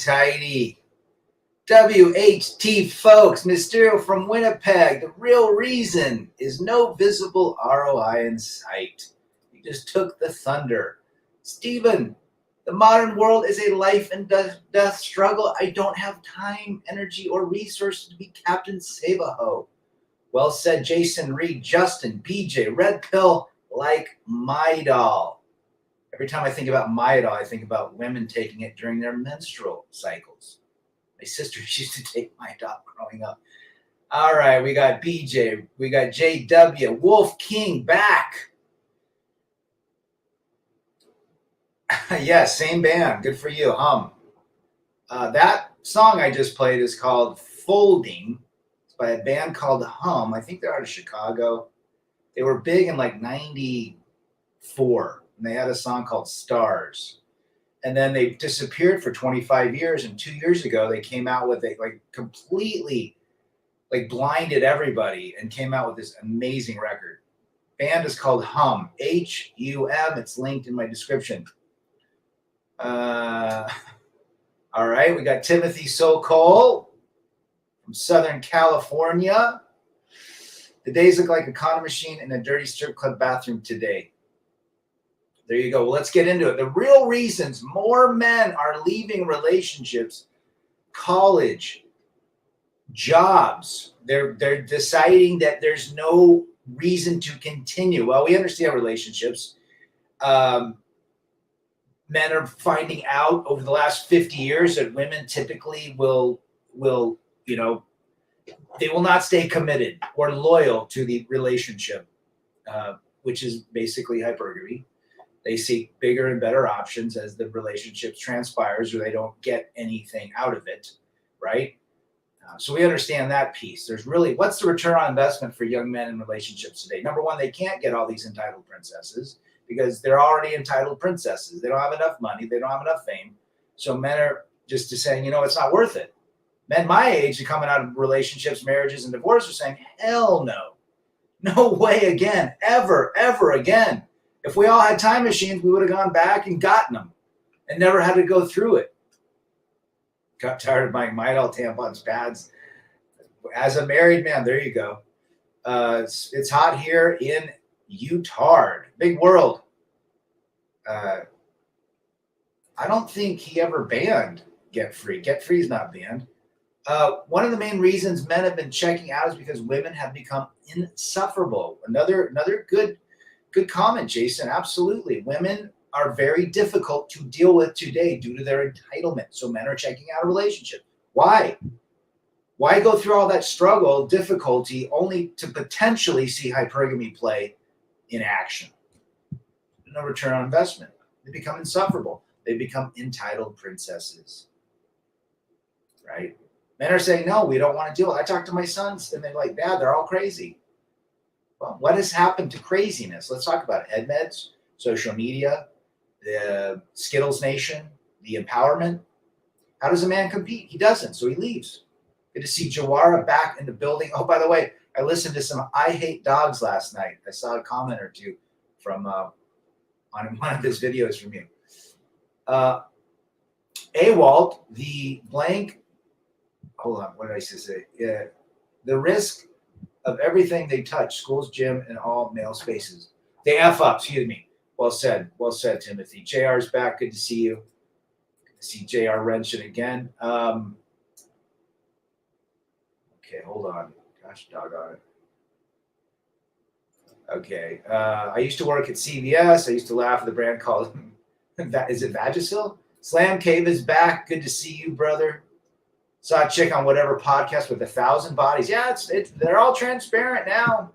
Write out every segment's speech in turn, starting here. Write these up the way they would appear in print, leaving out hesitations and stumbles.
tighty. WHT folks, Mysterio from Winnipeg. The real reason is no visible ROI in sight. You just took the thunder. Stephen, the modern world is a life and death struggle. I don't have time, energy, or resources to be Captain Save-A-Ho. Well said, Jason Reed, Justin, PJ, Red Pill, like my doll. Every time I think about my doll, I think about women taking it during their menstrual cycles. My sisters used to take my doll growing up. All right, we got BJ, we got JW, Wolf King back. Yes, same band. Good for you, Hum. That song I just played is called Folding. It's by a band called Hum. I think they're out of Chicago. They were big in like 94, and they had a song called Stars. And then they disappeared for 25 years. And 2 years ago, they came out with it, like completely like blinded everybody and came out with this amazing record. Band is called Hum, H-U-M. It's linked in my description. All right, we got Timothy Sokol from Southern California. The days look like a condom machine in a dirty strip club bathroom today. There you go. Well, let's get into it. The real reasons more men are leaving relationships, college, jobs. They're deciding that there's no reason to continue. Well, we understand relationships. Men are finding out over the last 50 years that women typically will they will not stay committed or loyal to the relationship, which is basically hypergamy. They seek bigger and better options as the relationship transpires, or they don't get anything out of it, right? So we understand that piece. There's really, what's the return on investment for young men in relationships today? Number one, they can't get all these entitled princesses because they're already entitled princesses. They don't have enough money. They don't have enough fame. So men are just saying, it's not worth it. Men my age are coming out of relationships, marriages, and divorce are saying, hell no. No way again, ever again. If we all had time machines, we would have gone back and gotten them and never had to go through it. Got tired of buying Midol, tampons, pads. As a married man, there you go. It's hot here in Utah. Big world. I don't think he ever banned Get Free. Get Free is not banned. One of the main reasons men have been checking out is because women have become insufferable. Another good comment, Jason. Absolutely. Women are very difficult to deal with today due to their entitlement. So men are checking out a relationship. Why? Why go through all that struggle, difficulty, only to potentially see hypergamy play in action? No return on investment. They become insufferable. They become entitled princesses. Right? Men are saying, no, we don't want to deal with it. I talk to my sons, and they're like, Dad, they're all crazy. Well, what has happened to craziness? Let's talk about it. Head meds, social media, the Skittles Nation, the empowerment. How does a man compete? He doesn't, so he leaves. Good to see Jawara back in the building. Oh, by the way, I listened to some I Hate Dogs last night. I saw a comment or two from on one of his videos from you. AWOLT, the blank, hold on, what did I say? Yeah, the risk of everything they touch, schools, gym, and all male spaces. They F up, excuse me. Well said, Timothy. JR's back, good to see you. Good to see JR wrenching again. Okay, hold on. Gosh, doggone it. Okay, I used to work at CVS. I used to laugh at the brand called, is it Vagisil? Slam Cave is back. Good to see you, brother. Saw a chick on whatever podcast with 1,000 bodies. Yeah, they're all transparent now.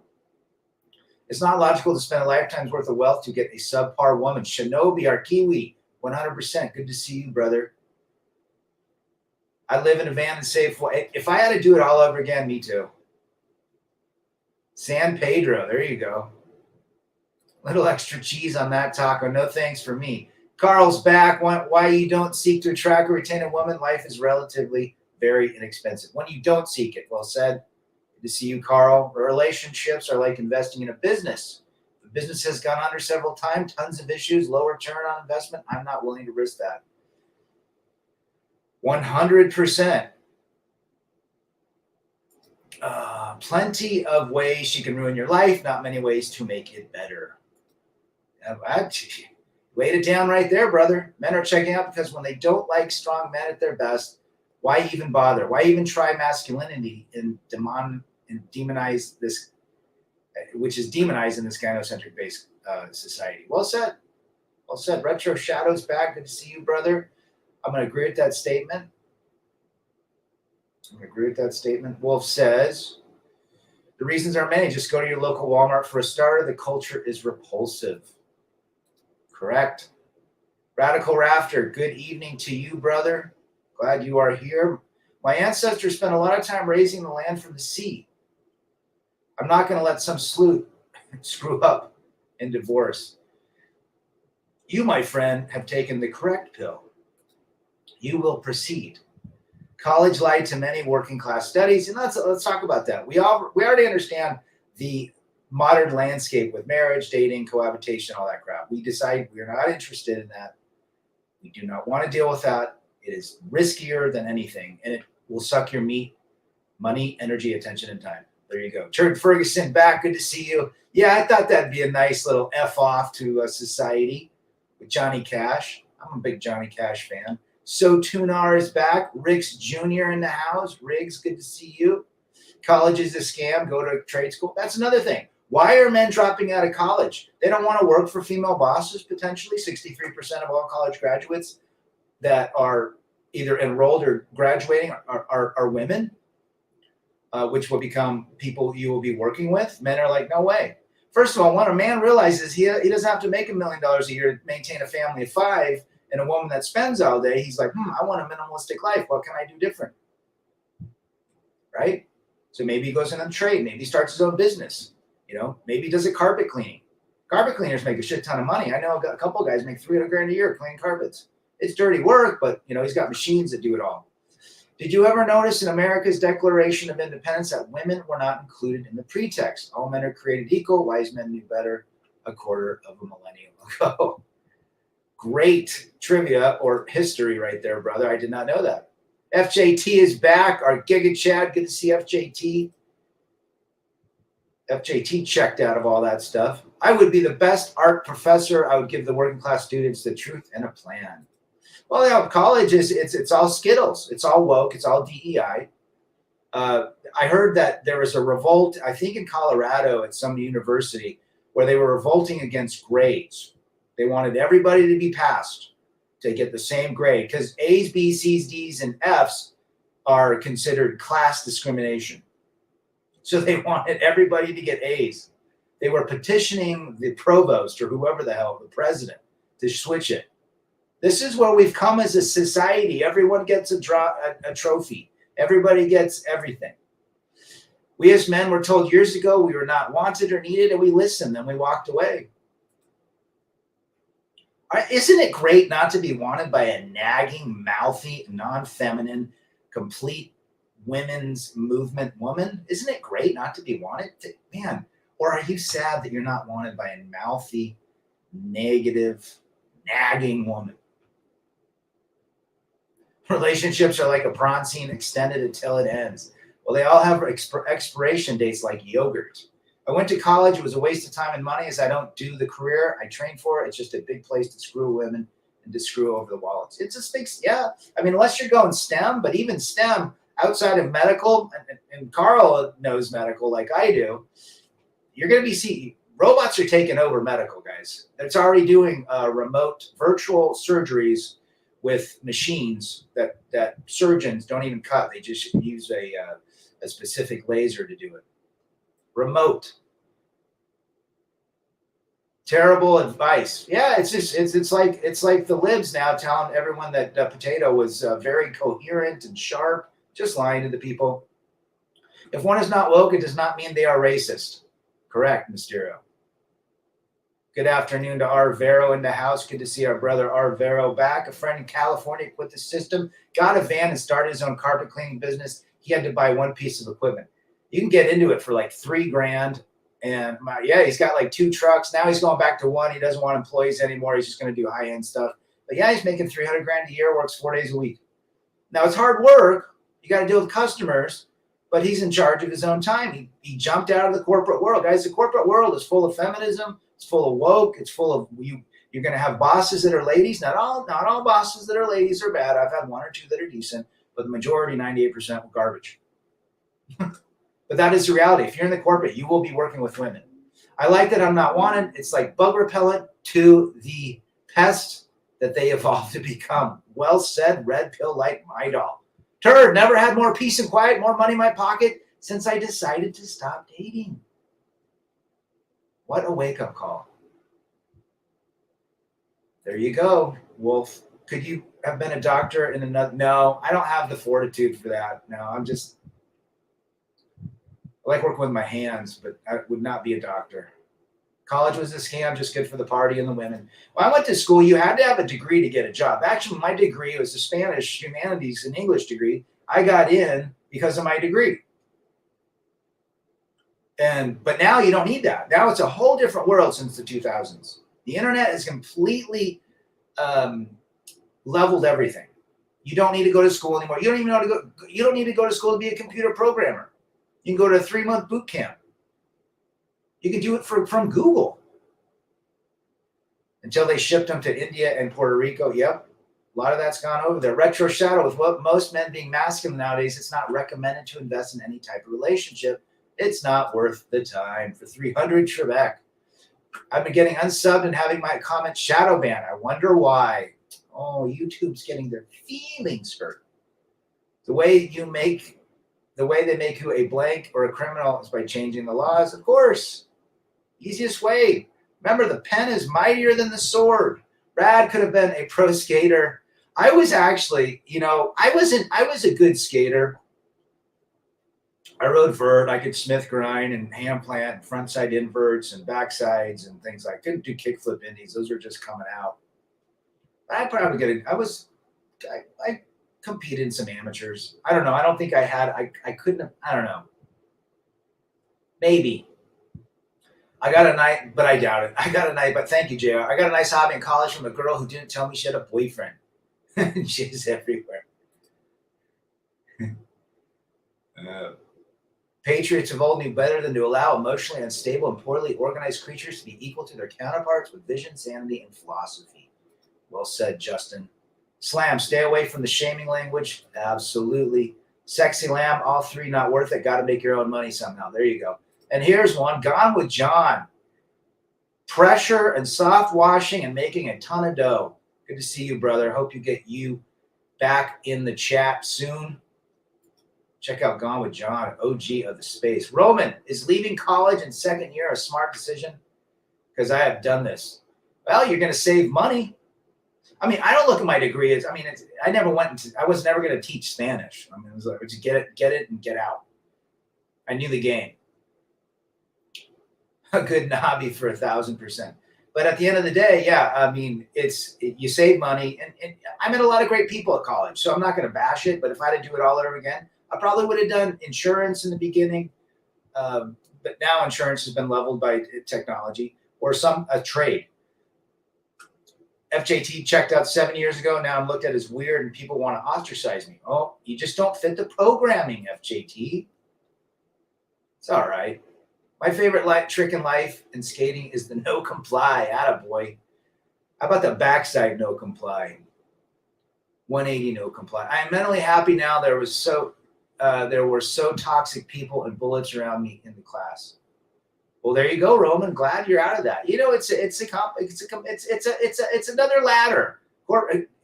It's not logical to spend a lifetime's worth of wealth to get a subpar woman. Shinobi, our Kiwi, 100%. Good to see you, brother. I live in a van and save for. If I had to do it all over again, me too. San Pedro, there you go. Little extra cheese on that taco. No thanks for me. Carl's back. Why you don't seek to attract or retain a woman? Life is relatively very inexpensive. When you don't seek it, well said. Good to see you, Carl. Relationships are like investing in a business. The business has gone under several times, tons of issues, low return on investment. I'm not willing to risk that. 100%. Plenty of ways she can ruin your life, not many ways to make it better. I laid it down right there, brother. Men are checking out because when they don't like strong men at their best, why even bother? Why even try masculinity and demonize this, which is demonized in this gynocentric based society? Well said. Well said. Retro Shadows back. Good to see you, brother. I'm going to agree with that statement. Wolf says, the reasons are many. Just go to your local Walmart for a starter. The culture is repulsive. Correct. Radical Rafter, good evening to you, brother. Glad you are here. My ancestors spent a lot of time raising the land from the sea. I'm not going to let some sleuth screw up in divorce. You, my friend, have taken the correct pill. You will proceed. College lied to many working class studies, and let's talk about that. We already understand the modern landscape with marriage, dating, cohabitation, all that crap. We decide we're not interested in that. We do not want to deal with that. It is riskier than anything, and it will suck your meat, money, energy, attention, and time. There you go. Turd Ferguson back. Good to see you. Yeah, I thought that'd be a nice little F off to society with Johnny Cash. I'm a big Johnny Cash fan. So Tunar is back. Riggs Jr. in the house. Riggs, good to see you. College is a scam. Go to trade school. That's another thing. Why are men dropping out of college? They don't want to work for female bosses, potentially. 63% of all college graduates that are either enrolled or graduating are women, which will become people you will be working with. Men are like, no way. First of all, when a man realizes he doesn't have to make $1 million a year to maintain a family of 5, and a woman that spends all day, he's like, I want a minimalistic life. What can I do different? Right? So maybe he goes in on trade. Maybe he starts his own business. Maybe he does a carpet cleaning. Carpet cleaners make a shit ton of money. I know a couple of guys make $300,000 a year cleaning carpets. It's dirty work, but he's got machines that do it all. Did you ever notice in America's Declaration of Independence that women were not included in the pretext? All men are created equal. Wise men knew better a quarter of a millennium ago. Great trivia or history right there, brother. I did not know that. FJT is back. Our Giga Chad. Good to see FJT. FJT checked out of all that stuff. I would be the best art professor. I would give the working class students the truth and a plan. Well, college it's all Skittles. It's all woke. It's all DEI. I heard that there was a revolt, I think in Colorado at some university, where they were revolting against grades. They wanted everybody to be passed to get the same grade because A's, B's, C's, D's, and F's are considered class discrimination. So they wanted everybody to get A's. They were petitioning the provost or whoever the hell, the president, to switch it. This is where we've come as a society. Everyone gets a trophy. Everybody gets everything. We as men were told years ago we were not wanted or needed, and we listened, and we walked away. Isn't it great not to be wanted by a nagging, mouthy, non-feminine, complete women's movement woman? Isn't it great not to be wanted? Man, or are you sad that you're not wanted by a mouthy, negative, nagging woman? Relationships are like a Bronzine extended until it ends. Well, they all have expiration dates like yogurt. I went to college. It was a waste of time and money as I don't do the career I trained for. It's just a big place to screw women and to screw over the wallets. It's just makes, yeah. I mean, unless you're going STEM, but even STEM outside of medical, and Carl knows medical like I do, you're going to be seeing robots are taking over medical, guys. It's already doing remote virtual surgeries with machines that surgeons don't even cut. They just use a specific laser to do it. Remote. Terrible advice. Yeah, it's like the libs now telling everyone that Potato was very coherent and sharp, just lying to the people. If one is not woke, it does not mean they are racist. Correct, Mysterio. Good afternoon to R. Vero in the house. Good to see our brother R. Vero back. A friend in California quit the system, got a van, and started his own carpet cleaning business. He had to buy one piece of equipment. You can get into it for like $3,000. And he's got like 2 trucks. Now he's going back to 1. He doesn't want employees anymore. He's just going to do high-end stuff. But yeah, he's making $300,000 a year, works 4 days a week. Now it's hard work. You got to deal with customers, but he's in charge of his own time. He jumped out of the corporate world. Guys, the corporate world is full of feminism. It's full of woke. It's full of you. You're going to have bosses that are ladies. Not all bosses that are ladies are bad. I've had one or two that are decent, but the majority, 98%, were garbage. But that is the reality. If you're in the corporate, you will be working with women. I like that I'm not wanted. It's like bug repellent to the pest that they evolved to become. Well said, red pill like my doll. Turd, never had more peace and quiet, more money in my pocket since I decided to stop dating. What a wake-up call. There you go, Wolf. Could you have been a doctor in another? No, I don't have the fortitude for that. No, I like working with my hands, but I would not be a doctor. College was a scam, just good for the party and the women. When I went to school, you had to have a degree to get a job. Actually, my degree was a Spanish, humanities, and English degree. I got in because of my degree. But now you don't need that. Now it's a whole different world since the 2000s. The internet has completely leveled everything. You don't need to go to school anymore. You don't even know to go. You don't need to go to school to be a computer programmer. You can go to a 3-month boot camp. You can do it from Google. Until they shipped them to India and Puerto Rico. Yep. A lot of that's gone over there. Retro shadow with what most men being masculine nowadays, it's not recommended to invest in any type of relationship. It's not worth the time. For 300 Trebek. I've been getting unsubbed and having my comments shadow banned. I wonder why. Oh, YouTube's getting their feelings hurt. The way they make you a blank or a criminal is by changing the laws. Of course. Easiest way. Remember, the pen is mightier than the sword. Brad could have been a pro skater. I was actually, I was a good skater. I rode vert. I could Smith grind and hand plant and front side inverts and back sides and things like. Couldn't do kickflip indies. Those were just coming out. I probably get it. I competed in some amateurs. I don't know. I don't think I had. I couldn't have. I don't know. Maybe. I got a night, but I doubt it. I got a night, but thank you, JR. I got a nice hobby in college from a girl who didn't tell me she had a boyfriend. She's everywhere. Patriots of old knew better than to allow emotionally unstable and poorly organized creatures to be equal to their counterparts with vision, sanity, and philosophy. Well said, Justin. Slam, stay away from the shaming language. Absolutely. Sexy lamb, all three not worth it. Got to make your own money somehow. There you go. And here's one, Gone with John. Pressure and soft washing and making a ton of dough. Good to see you, brother. Hope you get you back in the chat soon. Check out Gone with John, OG of the space. Roman, is leaving college in second year a smart decision? Because I have done this. Well, you're going to save money. I mean, I don't look at my degree as, I was never going to teach Spanish. I mean, it was like, just get it and get out. I knew the game. A good hobby for 1,000%. But at the end of the day, yeah, I mean, you save money. And I met a lot of great people at college, so I'm not going to bash it. But if I had to do it all over again, I probably would have done insurance in the beginning. But now insurance has been leveled by technology or a trade. FJT checked out 7 years ago. Now I'm looked at as weird and people want to ostracize me. Oh, you just don't fit the programming, FJT. It's all right. My favorite trick in life and skating is the no comply. Attaboy. How about the backside no comply? 180 no comply. I am mentally happy now. There were so toxic people and bullets around me in the class. Well, there you go, Roman. Glad you're out of that. It's another ladder.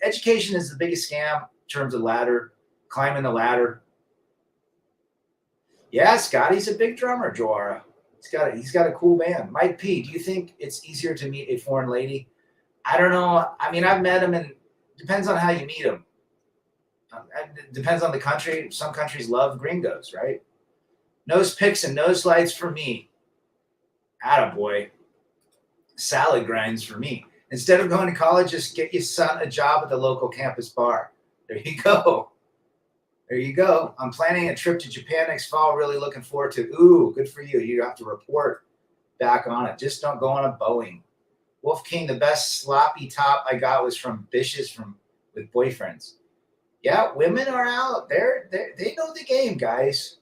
Education is the biggest scam in terms of ladder, climbing the Yeah, Scotty's a big drummer, Joara. He's got a cool band. Mike P, do you think it's easier to meet a foreign lady? I don't know. I mean, I've met him, and depends on how you meet him. It depends on the country. Some countries love gringos, right? Nose picks and nose slides for me. Attaboy. Salad grinds for me. Instead of going to college, just get your son a job at the local campus bar. There you go. There you go. I'm planning a trip to Japan next fall. Really looking forward to. Ooh, good for you. You have to report back on it. Just don't go on a Boeing. Wolf King, the best sloppy top I got was from bitches with boyfriends. Yeah, women are out. They know the game, guys.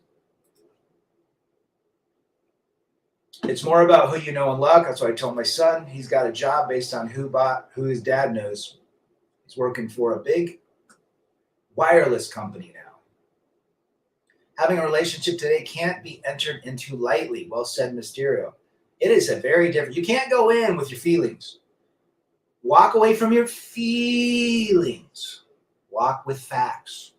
It's more about who you know and luck. That's what I told my son. He's got a job based on who his dad knows. He's working for a big wireless company now. Having a relationship today can't be entered into lightly. Well said, Mysterio. It is a very different. You can't go in with your feelings. Walk away from your feelings. Walk with facts.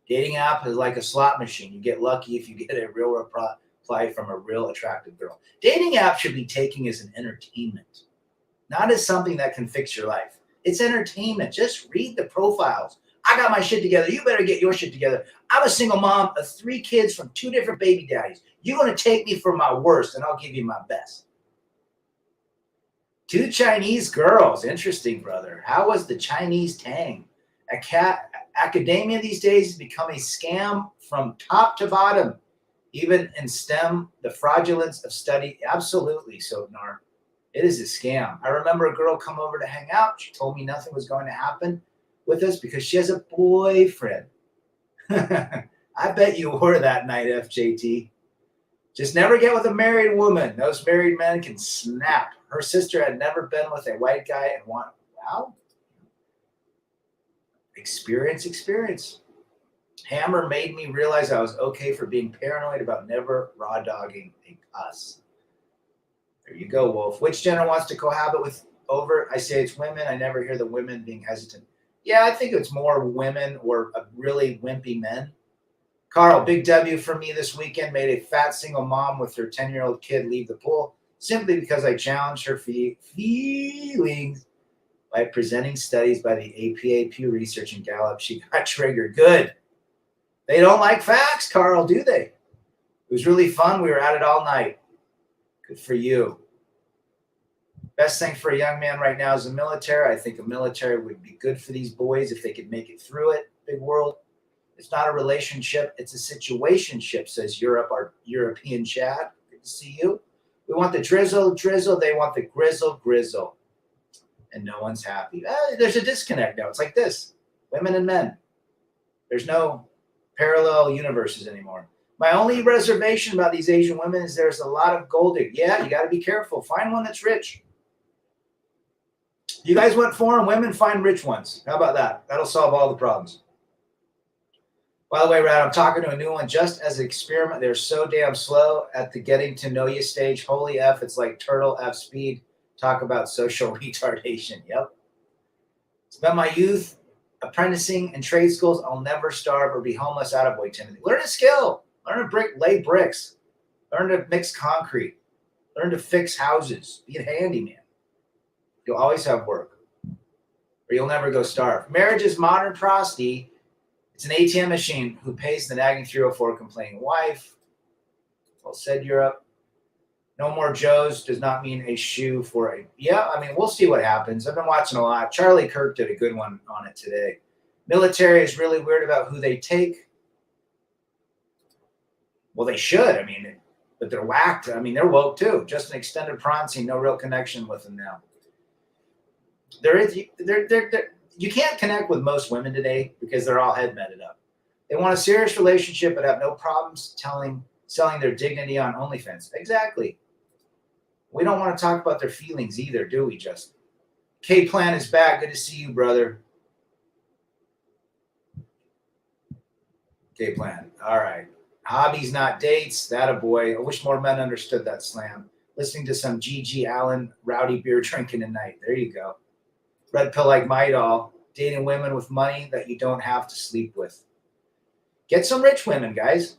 Dating app is like a slot machine. You get lucky if you get a real reply from a real attractive girl. Dating app should be taken as an entertainment, not as something that can fix your life. It's entertainment. Just read the profiles. I got my shit together. You better get your shit together. I'm a single mom of 3 kids from 2 different baby daddies. You're going to take me for my worst, and I'll give you my best. 2 Chinese girls. Interesting, brother. How was the Chinese tang? Academia these days has become a scam from top to bottom. Even in STEM, the fraudulence of study. Absolutely, Sotnar. It is a scam. I remember a girl come over to hang out. She told me nothing was going to happen with us because she has a boyfriend. I bet you were that night, FJT. Just never get with a married woman. Those married men can snap. Her sister had never been with a white guy and wow. Experience. Hammer made me realize I was okay for being paranoid about never raw dogging a puss. There you go, Wolf. Which gender wants to cohabit with over? I say it's women. I never hear the women being hesitant. Yeah, I think it's more women or really wimpy men. Carl, big W for me this weekend. Made a fat single mom with her 10-year-old kid leave the pool simply because I challenged her feelings by presenting studies by the APA, Pew Research, and Gallup. She got triggered. Good. They don't like facts, Carl, do they? It was really fun. We were at it all night. Good for you. Best thing for a young man right now is the military. I think a military would be good for these boys if they could make it through it. Big world. It's not a relationship. It's a situationship, says Europe, our European Chad. Good to see you. We want the drizzle. They want the grizzle. And no one's happy. There's a disconnect now. It's like this. Women and men. There's no parallel universes anymore. My only reservation about these Asian women is there's a lot of gold digging. Yeah, you got to be careful. Find one that's rich. You guys want foreign women? Find rich ones. How about that? That'll solve all the problems. By the way, Rad, I'm talking to a new one just as an experiment. They're so damn slow at the getting to know you stage. Holy F, it's like turtle F speed. Talk about social retardation. Yep. Spent my youth apprenticing in trade schools. I'll never starve or be homeless. Attaboy, Timothy. Learn a skill. Learn to lay bricks. Learn to mix concrete. Learn to fix houses. Be a handyman. You'll always have work. Or you'll never go starve. Marriage is modern prosty. It's an ATM machine who pays the nagging 304 complaining wife. Well said, Europe. No more Joes does not mean a shoe for a... Yeah, I mean, we'll see what happens. I've been watching a lot. Charlie Kirk did a good one on it today. Military is really weird about who they take. Well, they should. I mean, but they're whacked. I mean, they're woke too. Just an extended prancing, no real connection with them now. You can't connect with most women today because they're all head meted up. They want a serious relationship but have no problems selling their dignity on OnlyFans. Exactly. We don't want to talk about their feelings either, do we, Justin? K-Plan is back. Good to see you, brother. K-Plan. All right. Hobbies, not dates. That a boy. I wish more men understood that slam. Listening to some G.G. Allen rowdy beer drinking at night. There you go. Red pill like my doll. Dating women with money that you don't have to sleep with. Get some rich women, guys.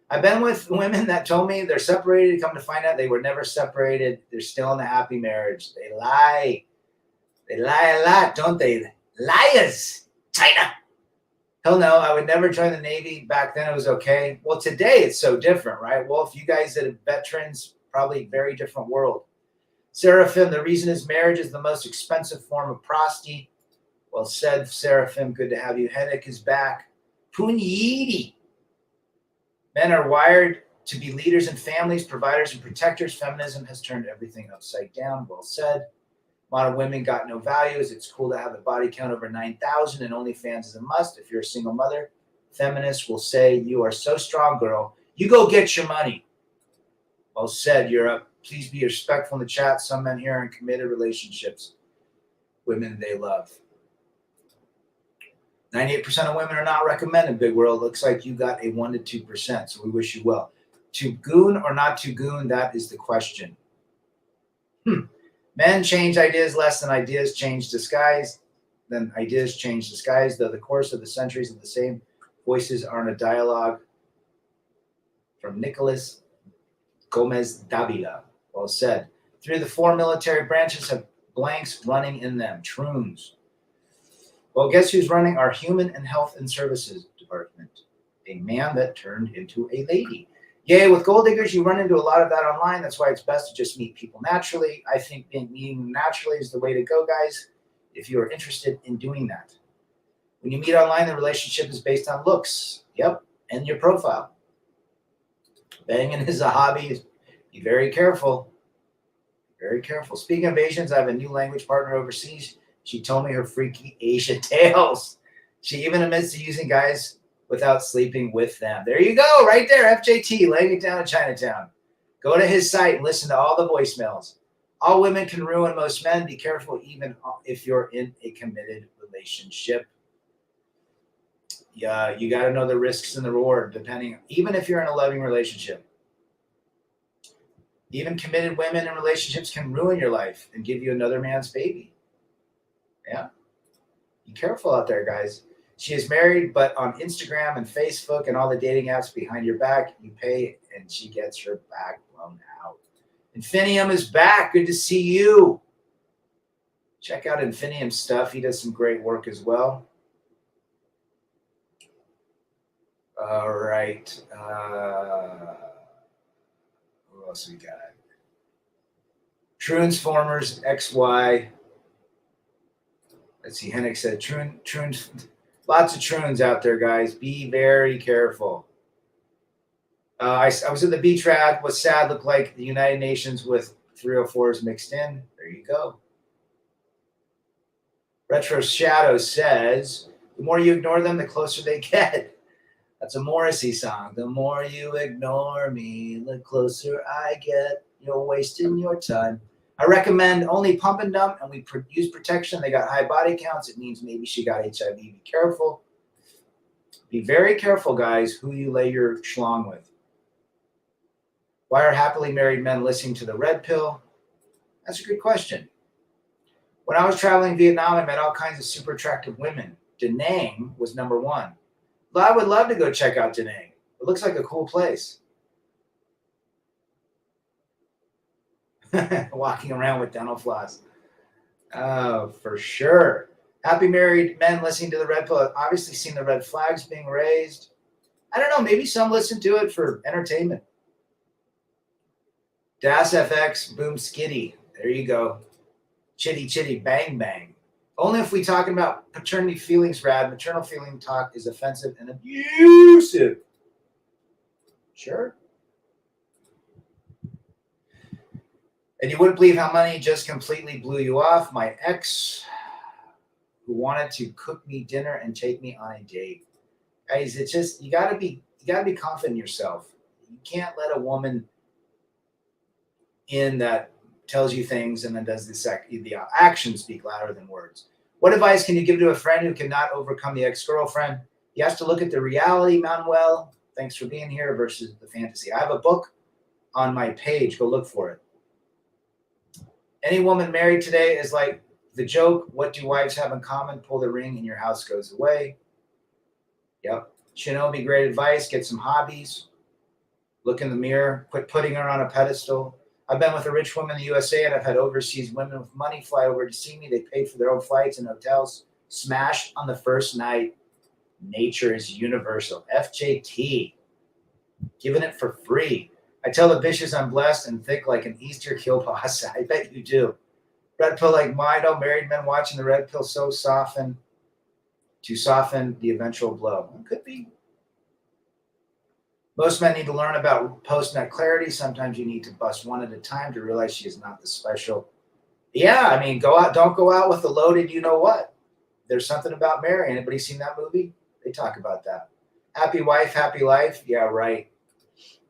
I've been with women that told me they're separated. Come to find out they were never separated. They're still in a happy marriage. They lie. They lie a lot, don't they? Liars. China. Hell no, I would never join the Navy. Back then it was okay. Well, today it's so different, right? Well, if you guys that are veterans, probably very different world. Seraphim, the reason is marriage is the most expensive form of prosty. Well said, Seraphim. Good to have you. Hennick is back. Punyidi. Men are wired to be leaders in families, providers, and protectors. Feminism has turned everything upside down. Well said. A lot of women got no values. It's cool to have a body count over 9,000 and OnlyFans is a must. If you're a single mother, feminists will say, you are so strong, girl. You go get your money. Well said, Europe. Please be respectful in the chat. Some men here are in committed relationships. Women they love. 98% of women are not recommended, Big World. Looks like you got a 1 to 2%, so we wish you well. To goon or not to goon, that is the question. Men change ideas less than ideas change disguise. Then ideas change disguise, though the course of the centuries of the same voices are in a dialogue. From Nicholas Gomez Davila. Well said. 3 of the 4 military branches have blanks running in them. Troons. Well, guess who's running our Human and Health and Services Department? A man that turned into a lady. Yay, with gold diggers, you run into a lot of that online. That's why it's best to just meet people naturally. I think meeting them naturally is the way to go, guys, if you are interested in doing that. When you meet online, the relationship is based on looks. Yep, and your profile. Banging is a hobby. Be very careful. Very careful. Speaking of Asians, I have a new language partner overseas. She told me her freaky Asia tales. She even admits to using guys without sleeping with them. There you go, right there, FJT, laying it down in Chinatown. Go to his site and listen to all the voicemails. All women can ruin most men. Be careful even if you're in a committed relationship. Yeah, you got to know the risks and the reward, depending, even if you're in a loving relationship. Even committed women in relationships can ruin your life and give you another man's baby. Yeah. Be careful out there, guys. She is married, but on Instagram and Facebook and all the dating apps behind your back, you pay and she gets her back blown out. Infinium is back. Good to see you. Check out Infinium's stuff. He does some great work as well. All right. Who else we got? Transformers XY. Let's see. Hennick said, Troons, lots of Troons out there, guys. Be very careful. I was at the beach rad. Was sad. Looked like the United Nations with 304s mixed in. There you go. Retro Shadow says, the more you ignore them, the closer they get. That's a Morrissey song. The more you ignore me, the closer I get. You're wasting your time. I recommend only pump and dump, and we use protection. They got high body counts. It means maybe she got HIV. Be careful. Be very careful, guys, who you lay your schlong with. Why are happily married men listening to the red pill? That's a good question. When I was traveling in Vietnam, I met all kinds of super attractive women. Da Nang was number 1. Well, I would love to go check out Da Nang. It looks like a cool place. Walking around with dental floss. Oh, for sure. Happy married men listening to the red pill have obviously seen the red flags being raised. I don't know. Maybe some listen to it for entertainment. Das FX, boom skitty. There you go. Chitty chitty bang bang. Only if we talking about paternity feelings, Rad. Maternal feeling talk is offensive and abusive. Sure. And you wouldn't believe how money just completely blew you off. My ex, who wanted to cook me dinner and take me on a date. Guys, it's just you gotta be confident in yourself. You can't let a woman in that tells you things and then does the actions speak louder than words. What advice can you give to a friend who cannot overcome the ex-girlfriend? He has to look at the reality, Manuel. Thanks for being here versus the fantasy. I have a book on my page. Go look for it. Any woman married today is like the joke. What do wives have in common? Pull the ring and your house goes away. Yep. Shinobi, great advice. Get some hobbies. Look in the mirror. Quit putting her on a pedestal. I've been with a rich woman in the USA, and I've had overseas women with money fly over to see me. They paid for their own flights and hotels. Smashed on the first night. Nature is universal. FJT. Giving it for free. I tell the bitches I'm blessed and thick like an Easter kielbasa. I bet you do. Red pill like mine. Oh, married men watching the red pill to soften the eventual blow. It could be. Most men need to learn about post-nut clarity. Sometimes you need to bust one at a time to realize she is not the special Yeah, I mean, go out. Don't go out with a loaded. You know what? There's something about Mary. Anybody seen that movie? They talk about that. Happy wife, happy life. Yeah, right.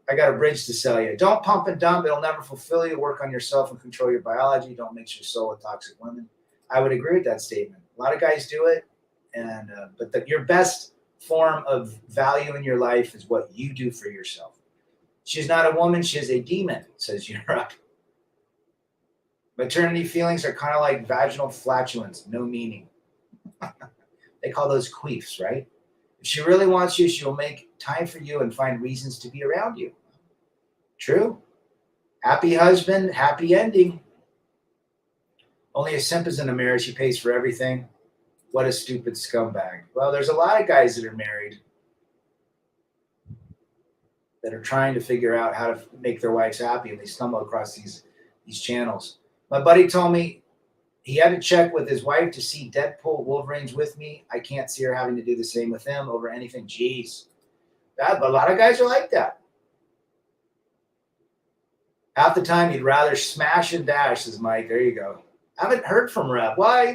I got a bridge to sell you. Don't pump and dump. It'll never fulfill you. Work on yourself and control your biology. Don't mix your soul with toxic women. I would agree with that statement. A lot of guys do it, and but your best form of value in your life is what you do for yourself. She's not a woman. She is a demon, says Europe. Maternity feelings are kind of like vaginal flatulence, no meaning. They call those queefs, right? If she really wants you, she will make time for you and find reasons to be around you. True. Happy husband, happy ending. Only a simp is in a marriage. He pays for everything. What a stupid scumbag. Well, there's a lot of guys that are married that are trying to figure out how to make their wives happy, and they stumble across these channels. My buddy told me he had to check with his wife to see Deadpool Wolverine's with me. I can't see her having to do the same with him over anything. Jeez. But a lot of guys are like that. Half the time, you'd rather smash and dash, says Mike. There you go. I haven't heard from Rep. Well, I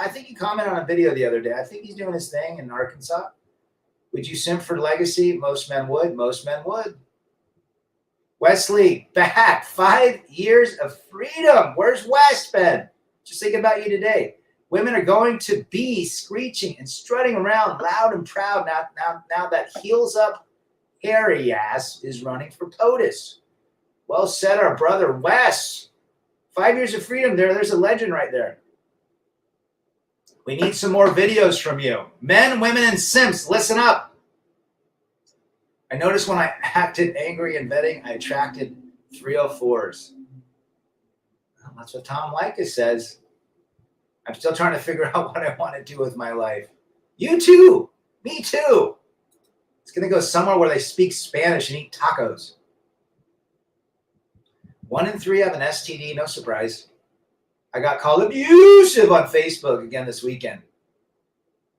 think he commented on a video the other day. I think he's doing his thing in Arkansas. Would you simp for legacy? Most men would. Most men would. Wesley, back. 5 years of freedom. Where's Wes been? Just think about you today. Women are going to be screeching and strutting around loud and proud now that heels up hairy ass is running for POTUS. Well said, our brother Wes. 5 years of freedom there's a legend right there. We need some more videos from you. Men, women, and simps, listen up. I noticed when I acted angry in vetting, I attracted 304s. Well, that's what Tom Likas says. I'm still trying to figure out what I want to do with my life. You too. Me too. It's going to go somewhere where they speak Spanish and eat tacos. 1 in 3 have an STD, no surprise. I got called abusive on Facebook again this weekend.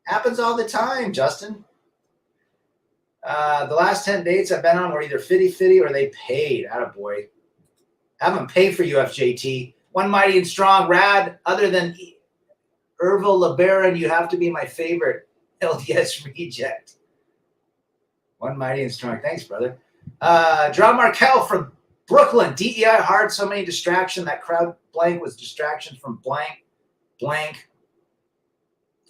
Happens all the time, Justin. The last 10 dates I've been on were either 50-50 or they paid. Attaboy. Haven't paid for you, FJT. One mighty and strong, rad. Other than Ervil LeBaron, you have to be my favorite LDS reject. One mighty and strong. Thanks, brother. John Markel from Brooklyn. DEI hard, so many distraction. That crowd blank was distraction from blank.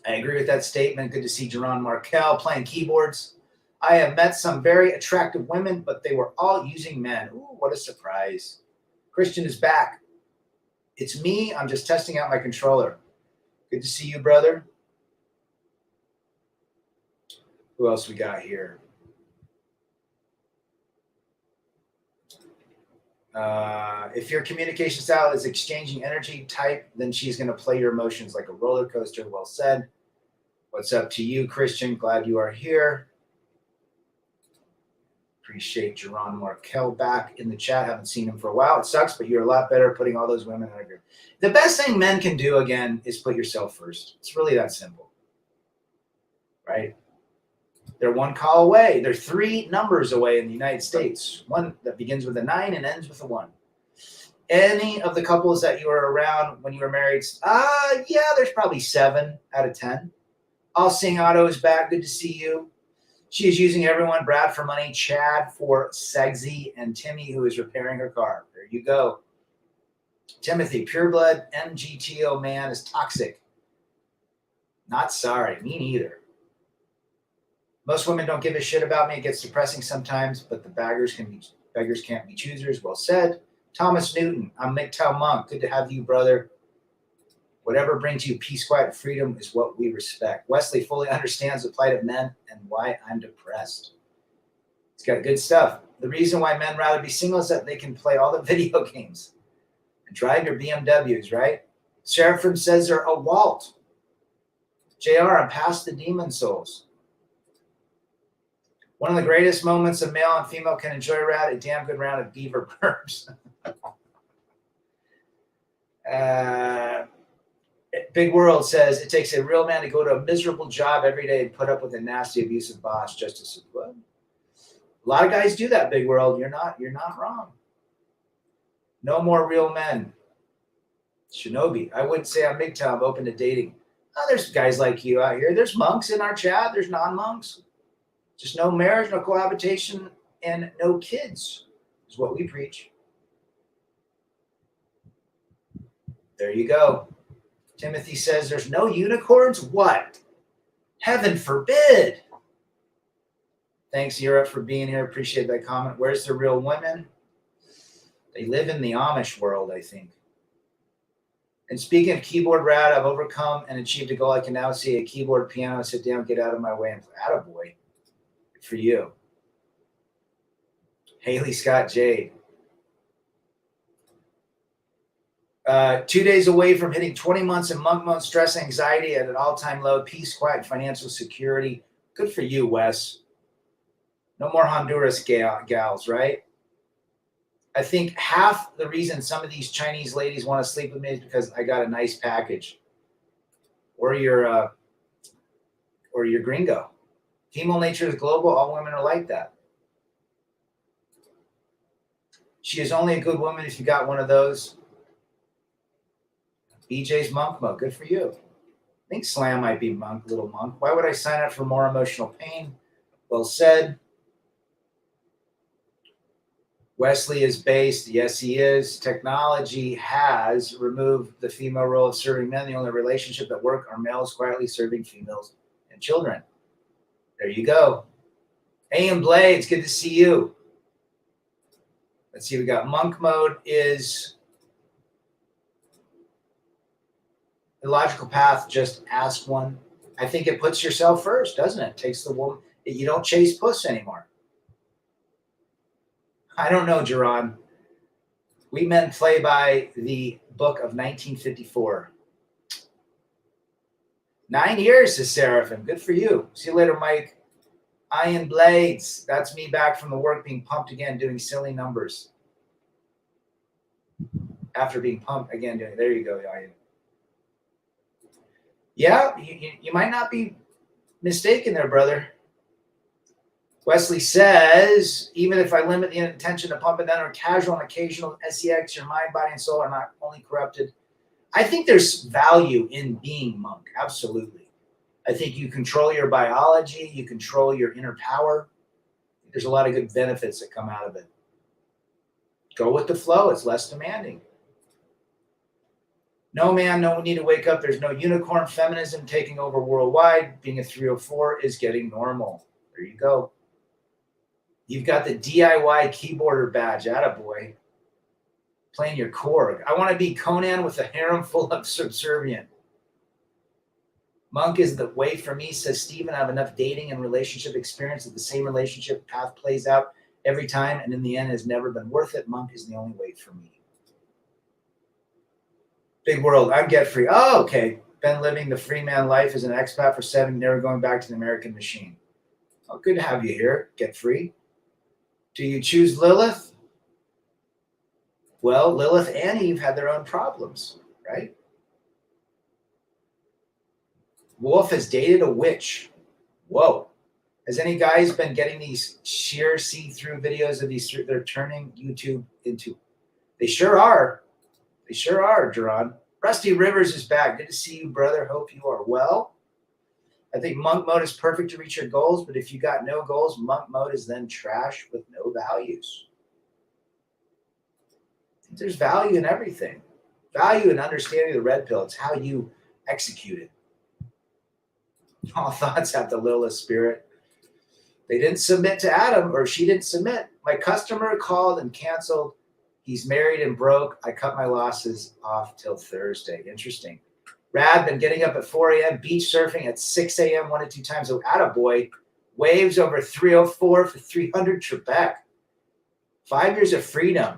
I agree with that statement. Good to see Jerron Markel playing keyboards. I have met some very attractive women, but they were all using men. Ooh, what a surprise. Christian is back. It's me. I'm just testing out my controller. Good to see you, brother. Who else we got here? If your communication style is exchanging energy type, then she's going to play your emotions like a roller coaster. Well said. What's up to you, Christian? Glad you are here. Appreciate Jerron Markel back in the chat. Haven't seen him for a while. It sucks, but you're a lot better putting all those women on your. The best thing men can do, again, is put yourself first. It's really that simple. Right? They're one call away. They're 3 numbers away in the United States. One that begins with a 9 and ends with a 1. Any of the couples that you were around when you were married, yeah, there's probably 7 out of 10. All seeing Otto is back. Good to see you. She is using everyone. Brad for money, Chad for Segsy, and Timmy, who is repairing her car. There you go. Timothy, pureblood MGTO man is toxic. Not sorry. Me neither. Most women don't give a shit about me. It gets depressing sometimes, but the beggars can't be choosers. Well said. Thomas Newton, I'm MGTOW Monk. Good to have you, brother. Whatever brings you peace, quiet, and freedom is what we respect. Wesley fully understands the plight of men and why I'm depressed. It's got good stuff. The reason why men rather be single is that they can play all the video games and drive your BMWs, right? Seraphim says they're a Walt. JR, I'm past the demon souls. One of the greatest moments a male and female can enjoy around a damn good round of beaver burps. Big World says it takes a real man to go to a miserable job every day and put up with a nasty, abusive boss just to support. A lot of guys do that, Big World. You're not wrong. No more real men. Shinobi, I wouldn't say I'm MGTOW. I'm open to dating. Oh, there's guys like you out here. There's monks in our chat. There's non-monks. Just no marriage, no cohabitation, and no kids is what we preach. There you go. Timothy says there's no unicorns? What? Heaven forbid. Thanks, Europe, for being here. Appreciate that comment. Where's the real women? They live in the Amish world, I think. And speaking of keyboard rad, I've overcome and achieved a goal. I can now see a keyboard, piano, sit down, get out of my way, and play. Attaboy. Good for you. Haley Scott Jade. 2 days away from hitting 20 months in monk mode, stress, anxiety at an all-time low, peace, quiet, financial security. Good for you, Wes. No more Honduras gals, right? I think half the reason some of these Chinese ladies want to sleep with me is because I got a nice package. Or you're gringo. Female nature is global. All women are like that. She is only a good woman if you got one of those. BJ's monk mode. Good for you. I think Slam might be monk, little monk. Why would I sign up for more emotional pain? Well said. Wesley is based. Yes, he is. Technology has removed the female role of serving men. The only relationship that work are males quietly serving females and children. There you go. A.M. Blades, good to see you. Let's see, we got monk mode is the logical path. Just ask one. I think it puts yourself first, doesn't it? Takes the woman. You don't chase puss anymore. I don't know, Jerron. We men play by the book of 1954. 9 years, says Seraphim. Good for you. See you later, Mike. Iron Blades. That's me back from the work being pumped again, doing silly numbers. After being pumped again, doing. There you go, Ian. Yeah, you might not be mistaken there, brother. Wesley says, even if I limit the intention to pump it down or casual and occasional SEX, your mind, body, and soul are not only corrupted. I think there's value in being monk. Absolutely. I think you control your biology. You control your inner power. There's a lot of good benefits that come out of it. Go with the flow. It's less demanding. No man, no need to wake up. There's no unicorn feminism taking over worldwide. Being a 304 is getting normal. There you go. You've got the DIY keyboarder badge. Attaboy. Playing your chord. I want to be Conan with a harem full of subservient. Monk is the way for me, says Stephen. I have enough dating and relationship experience that the same relationship path plays out every time, and in the end has never been worth it. Monk is the only way for me. Big world. I'm get free. Oh, okay. Been living the free man life as an expat for 7 years, never going back to the American machine. Oh, good to have you here. Get free. Do you choose Lilith? Well, Lilith and Eve had their own problems, right? Wolf has dated a witch. Whoa. Has any guys been getting these sheer see-through videos of these? They're turning YouTube into. They sure are. They sure are, Jerron. Rusty Rivers is back. Good to see you, brother. Hope you are well. I think monk mode is perfect to reach your goals, but if you got no goals, monk mode is then trash with no values. There's value in everything. Value in understanding the red pill. It's how you execute it. All thoughts have the Lilith spirit. They didn't submit to Adam, or she didn't submit. My customer called and canceled. He's married and broke. I cut my losses off till Thursday. Interesting. Rad, been getting up at 4 a.m., beach surfing at 6 a.m. 1 to 2 times. So attaboy. Waves over 304 for 300 Trebek. 5 years of freedom.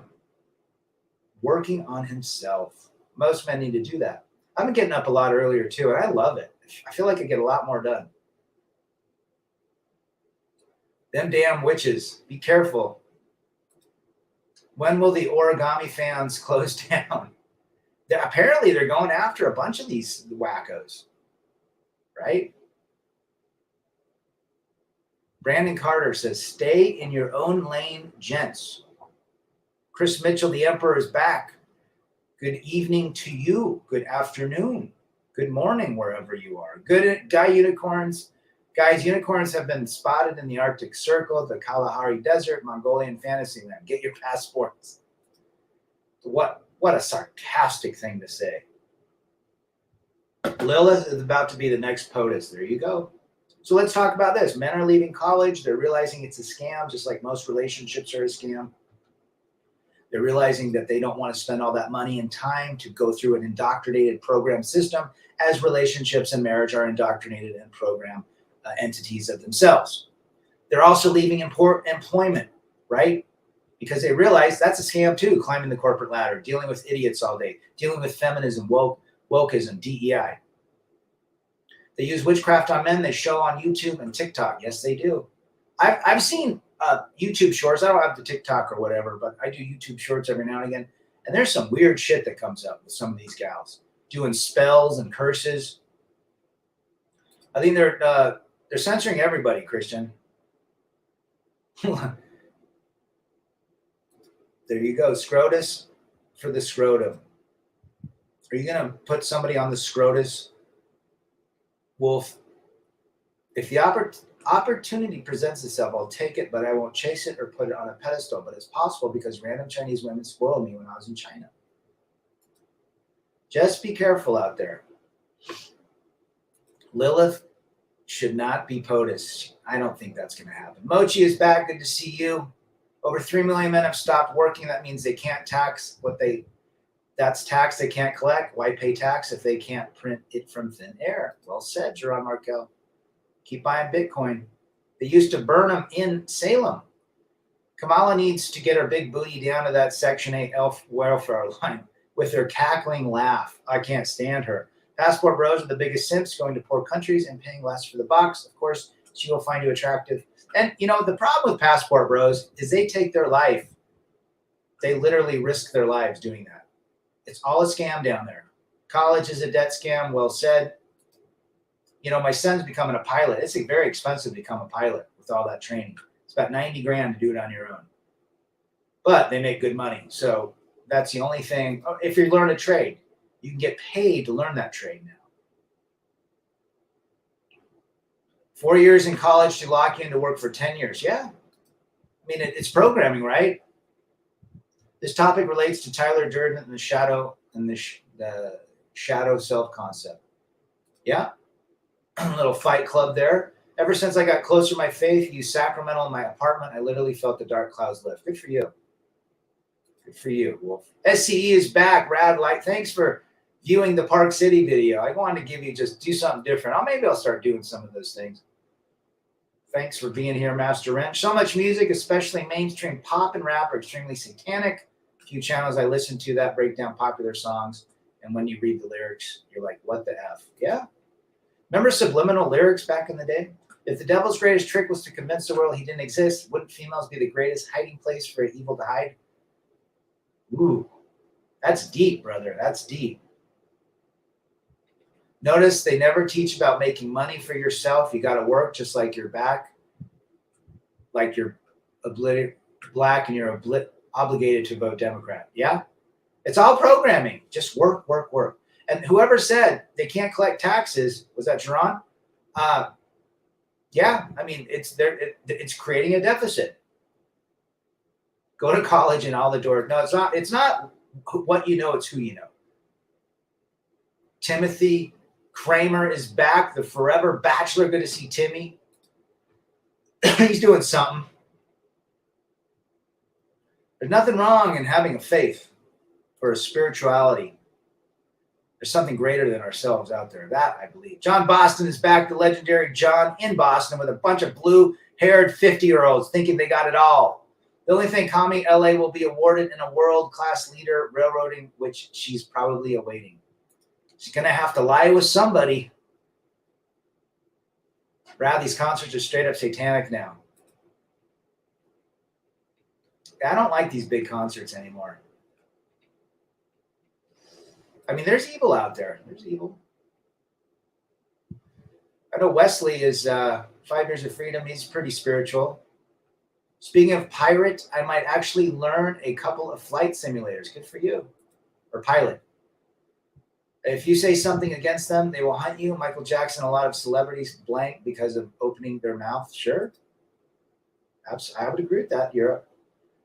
Working on himself. Most men need to do that. I've been getting up a lot earlier too, and I love it. I feel like I get a lot more done. Them damn witches. Be careful. When will the origami fans close down? Apparently, they're going after a bunch of these wackos, right? Brandon Carter says, stay in your own lane, gents. Chris Mitchell, the Emperor, is back. Good evening to you. Good afternoon. Good morning, wherever you are. Good unicorns. Guys, unicorns have been spotted in the Arctic Circle, the Kalahari Desert, Mongolian Fantasyland. Get your passports. What a sarcastic thing to say. Lilith is about to be the next POTUS. There you go. So let's talk about this. Men are leaving college. They're realizing it's a scam, just like most relationships are a scam. They're realizing that they don't want to spend all that money and time to go through an indoctrinated program system, as relationships and marriage are indoctrinated and program entities of themselves. They're also leaving employment, right? Because they realize that's a scam too, climbing the corporate ladder, dealing with idiots all day, dealing with feminism, wokeism, DEI. They use witchcraft on men. They show on YouTube and TikTok. Yes, they do. I've seen YouTube shorts. I don't have the TikTok or whatever, but I do YouTube shorts every now and again. And there's some weird shit that comes up with some of these gals doing spells and curses. I think they're censoring everybody, Christian. There you go. Scrotus for the scrotum. Are you going to put somebody on the scrotus? Wolf, if the opportunity presents itself, I'll take it, but I won't chase it or put it on a pedestal. But it's possible because random Chinese women spoiled me when I was in China. Just be careful out there. Lilith should not be POTUS. I don't think that's going to happen. Mochi is back. Good to see you. Over 3 million men have stopped working. That means they can't tax that's tax they can't collect. Why pay tax if they can't print it from thin air? Well said, Jerome Markel. Keep buying Bitcoin. They used to burn them in Salem. Kamala needs to get her big booty down to that Section 8 elf welfare line with her cackling laugh. I can't stand her. Passport bros are the biggest simps, going to poor countries and paying less for the box. Of course, she will find you attractive. And, the problem with passport bros is they take their life. They literally risk their lives doing that. It's all a scam down there. College is a debt scam. Well said. My son's becoming a pilot. It's very expensive to become a pilot with all that training. It's about 90 grand to do it on your own. But they make good money. So that's the only thing. If you learn a trade, you can get paid to learn that trade now. 4 years in college to lock you into work for 10 years. Yeah. It's programming, right? This topic relates to Tyler Durden and the shadow self-concept. Yeah. A little fight club there. Ever since I got closer to my faith, used Sacramento in my apartment, I literally felt the dark clouds lift. Good for you. Good for you, Wolf. SCE is back. Rad light. Thanks for viewing the Park City video. I wanted to give you do something different. Maybe I'll start doing some of those things. Thanks for being here, Master Wrench. So much music, especially mainstream pop and rap, are extremely satanic. A few channels I listen to that break down popular songs, and when you read the lyrics, you're like, what the F? Yeah. Remember subliminal lyrics back in the day? If the devil's greatest trick was to convince the world he didn't exist, wouldn't females be the greatest hiding place for evil to hide? Ooh, that's deep, brother. That's deep. Notice they never teach about making money for yourself. You got to work just like you're back, like you're black and you're obligated to vote Democrat. Yeah? It's all programming. Just work, work, work. And whoever said they can't collect taxes, was that Geron? Yeah, it's creating a deficit. Go to college and all the doors. No, it's not what you know, it's who you know. Timothy Kramer is back, the forever bachelor. Good to see Timmy. He's doing something. There's nothing wrong in having a faith or a spirituality. There's something greater than ourselves out there. That I believe. John Boston is back, the legendary John in Boston, with a bunch of blue-haired 50-year-olds thinking they got it all. The only thing Commie LA will be awarded in a world-class leader railroading, which she's probably awaiting. She's going to have to lie with somebody. Brad, these concerts are straight up satanic now. I don't like these big concerts anymore. There's evil out there. There's evil. I know Wesley is 5 Years of Freedom. He's pretty spiritual. Speaking of pirate, I might actually learn a couple of flight simulators. Good for you. or pilot. If you say something against them, they will hunt you. Michael Jackson, a lot of celebrities blank because of opening their mouth. Sure. I would agree with that.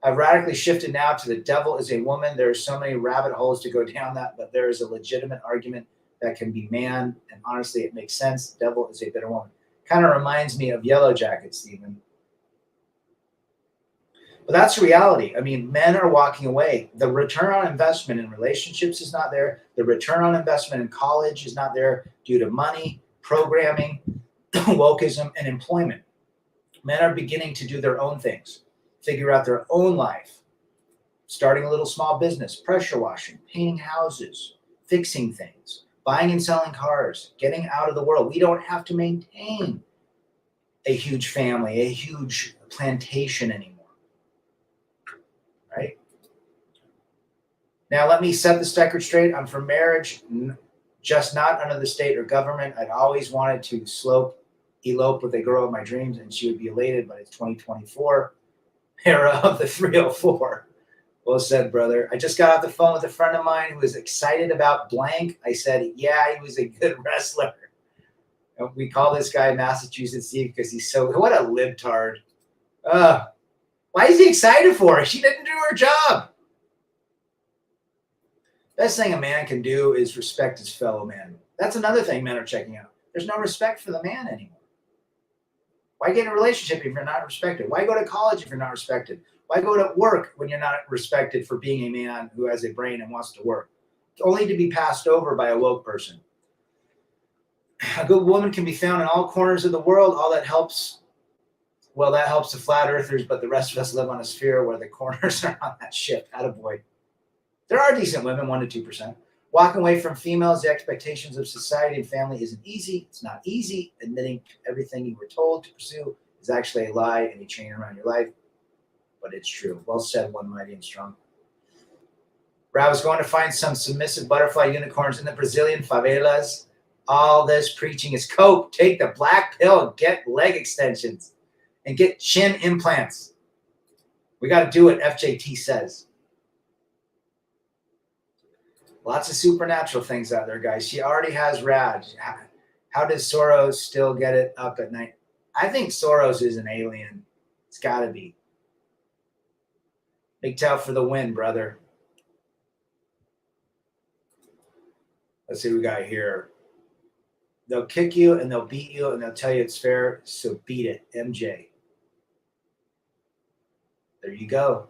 I've radically shifted now to the devil is a woman. There are so many rabbit holes to go down that, but there is a legitimate argument that can be man. And honestly, it makes sense. The devil is a bitter woman. Kind of reminds me of Yellow Jacket, Stephen. But that's reality. I mean, men are walking away. The return on investment in relationships is not there. The return on investment in college is not there due to money, programming, wokeism, and employment. Men are beginning to do their own things, figure out their own life, starting a little small business, pressure washing, painting houses, fixing things, buying and selling cars, getting out of the world. We don't have to maintain a huge family, a huge plantation anymore. Right? Now, let me set this record straight. I'm for marriage, just not under the state or government. I'd always wanted to elope with a girl of my dreams, and she would be elated, but it's 2024, era of the 304. Well said, brother. I just got off the phone with a friend of mine who was excited about blank. I said, yeah, he was a good wrestler. And we call this guy Massachusetts Steve because he's what a libtard. Why is he excited for her? She didn't do her job. Best thing a man can do is respect his fellow man. That's another thing men are checking out. There's no respect for the man anymore. Why get in a relationship if you're not respected? Why go to college if you're not respected? Why go to work when you're not respected for being a man who has a brain and wants to work? Only to be passed over by a woke person. A good woman can be found in all corners of the world. All that helps. Well, that helps the flat earthers, but the rest of us live on a sphere where the corners are on that ship. Attaboy. There are decent women, 1% to 2%. Walking away from females, the expectations of society and family isn't easy. It's not easy. Admitting everything you were told to pursue is actually a lie and a chain around your life. But it's true. Well said, one mighty and strong. I was going to find some submissive butterfly unicorns in the Brazilian favelas. All this preaching is coke. Take the black pill and get leg extensions. And get chin implants. We got to do what FJT says. Lots of supernatural things out there, guys. She already has Raj. How does Soros still get it up at night? I think Soros is an alien. It's got to be. Big tail for the win, brother. Let's see what we got here. They'll kick you and they'll beat you and they'll tell you it's fair, so beat it, MJ. There you go.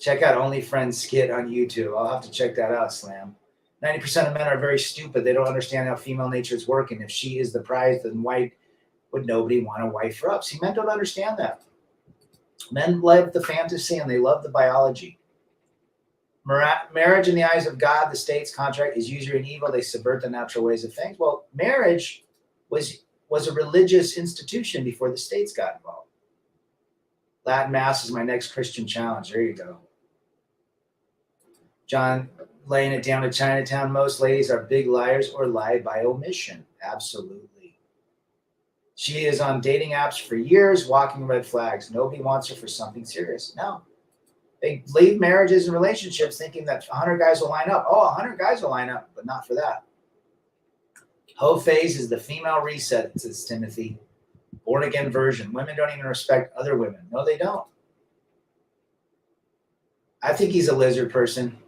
Check out OnlyFriends skit on YouTube. I'll have to check that out, Slam. 90% of men are very stupid. They don't understand how female nature is working. If she is the prize, then why would nobody want to wife her up? See, men don't understand that. Men love the fantasy and they love the biology. Marriage in the eyes of God, the state's contract, is usury and evil. They subvert the natural ways of things. Well, marriage was a religious institution before the states got involved. Latin Mass is my next Christian challenge. There you go. John, laying it down to Chinatown. Most ladies are big liars or lie by omission. Absolutely. She is on dating apps for years, walking red flags. Nobody wants her for something serious. No. They leave marriages and relationships thinking that 100 guys will line up. Oh, 100 guys will line up, but not for that. Hoe phase is the female reset, says Timothy. Born again version. Women don't even respect other women. No, they don't. I think he's a lizard person.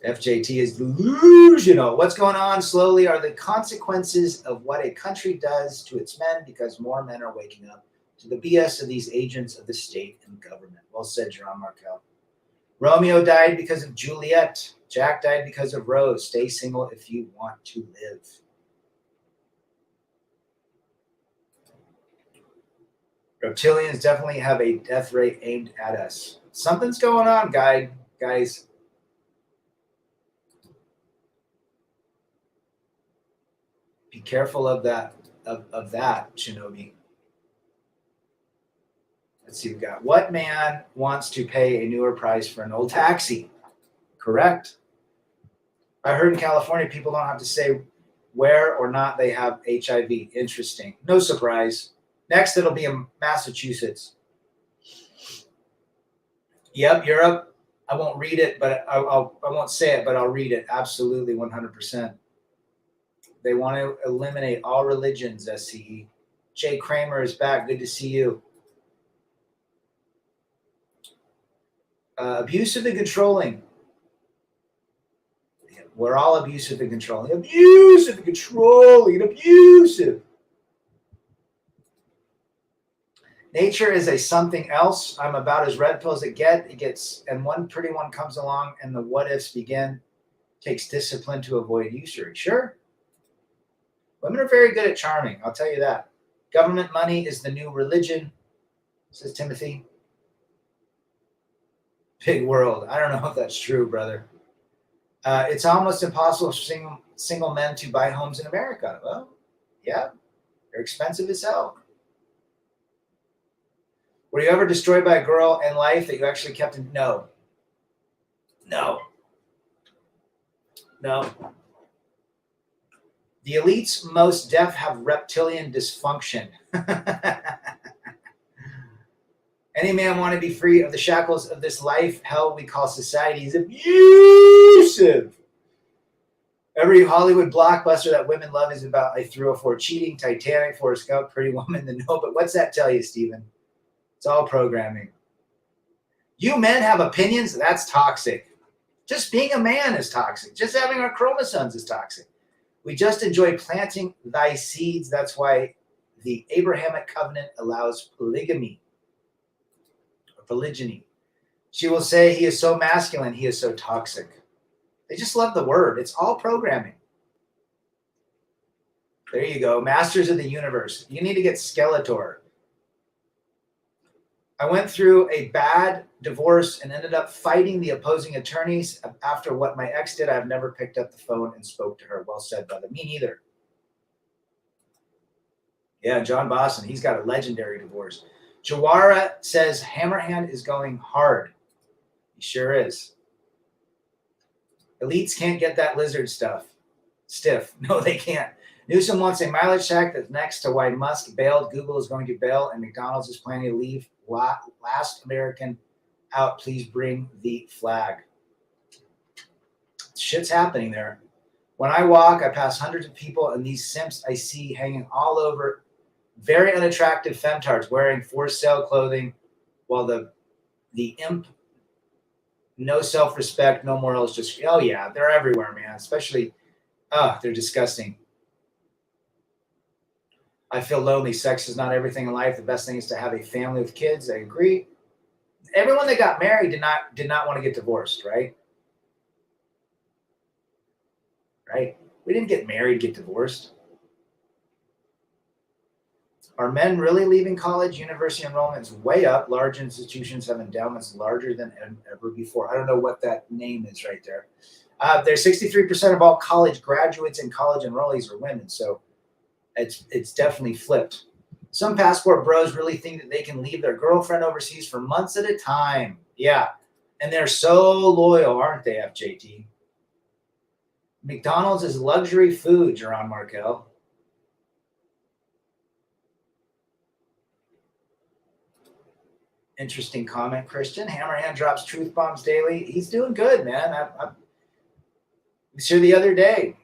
FJT is delusional. What's going on slowly are the consequences of what a country does to its men because more men are waking up to the BS of these agents of the state and government. Well said, Jerome Markel. Romeo died because of Juliet. Jack died because of Rose. Stay single if you want to live. Reptilians definitely have a death rate aimed at us. Something's going on, guys. Be careful of that, of that, Shinobi. Let's see, we got what man wants to pay a newer price for an old taxi? Correct. I heard in California people don't have to say where or not they have HIV. Interesting. No surprise. Next, it'll be in Massachusetts. Yep, Europe. I won't read it, but I won't say it, but I'll read it. Absolutely, 100%. They want to eliminate all religions, SCE. Jay Kramer is back. Good to see you. Abusive and controlling. We're all abusive and controlling. Abusive and controlling and abusive. Nature is a something else. I'm about as red pill as it gets, and one pretty one comes along, and the what ifs begin. Takes discipline to avoid usury. Sure. Women are very good at charming. I'll tell you that. Government money is the new religion, says Timothy. Big world. I don't know if that's true, brother. It's almost impossible for single men to buy homes in America. Well, yeah, they're expensive as hell. Were you ever destroyed by a girl in life that you actually kept in? No. No. No. The elites most deaf have reptilian dysfunction. Any man want to be free of the shackles of this life? Hell we call society is abusive. Every Hollywood blockbuster that women love is about a 304 cheating, Titanic, Forrest Gump, Pretty Woman, the No. But what's that tell you, Stephen? It's all programming. You men have opinions? That's toxic. Just being a man is toxic. Just having our chromosomes is toxic. We just enjoy planting thy seeds. That's why the Abrahamic covenant allows polygamy. Polygyny. She will say he is so masculine, he is so toxic. They just love the word. It's all programming. There you go. Masters of the universe. You need to get Skeletor. I went through a bad divorce and ended up fighting the opposing attorneys. After what my ex did, I've never picked up the phone and spoke to her. Well said, brother. Me neither. Yeah, John Boston. He's got a legendary divorce. Jawara says Hammerhand is going hard. He sure is. Elites can't get that lizard stuff. Stiff. No, they can't. Newsom wants a mileage tax that's next to why Musk bailed. Google is going to bail, and McDonald's is planning to leave last American out. Please bring the flag. Shit's happening there. When I walk, I pass hundreds of people, and these simps I see hanging all over. Very unattractive femtards wearing for sale clothing, while the imp, no self-respect, no morals, just, oh yeah, they're everywhere, man. Especially, they're disgusting. I feel lonely. Sex is not everything in life. The best thing is to have a family with kids. I agree. Everyone that got married did not want to get divorced, right? Right? We didn't get married, get divorced. Are men really leaving college? University enrollment is way up. Large institutions have endowments larger than ever before. I don't know what that name is right there. There's 63% of all college graduates and college enrollees are women. So it's definitely flipped. Some passport bros really think that they can leave their girlfriend overseas for months at a time. Yeah. And they're so loyal, aren't they, FJT? McDonald's is luxury food, Jerron Markel. Interesting comment, Christian. Hammerhand drops truth bombs daily. He's doing good, man. I was here the other day.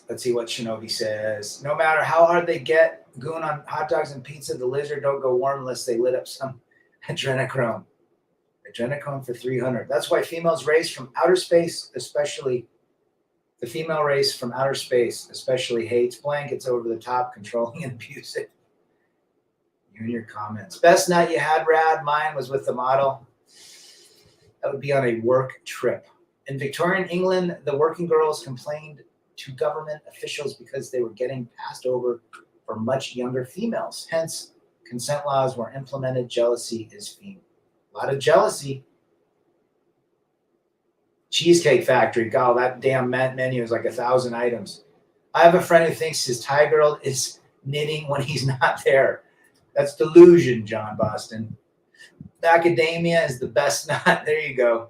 Let's see what Shinobi says. No matter how hard they get goon on hot dogs and pizza, the lizard don't go warm unless they lit up some adrenochrome. Adrenochrome for 300. That's why females race from outer space, especially the female race from outer space, especially hates blankets over the top, controlling and abusive. You and your comments. Best night you had, Rad. Mine was with the model. That would be on a work trip. In Victorian England, the working girls complained to government officials because they were getting passed over for much younger females. Hence, consent laws were implemented. Jealousy is female. A lot of jealousy. Cheesecake Factory. God, that damn menu is like 1,000 items. I have a friend who thinks his Thai girl is knitting when he's not there. That's delusion, John Boston. Academia is the best knot. There you go.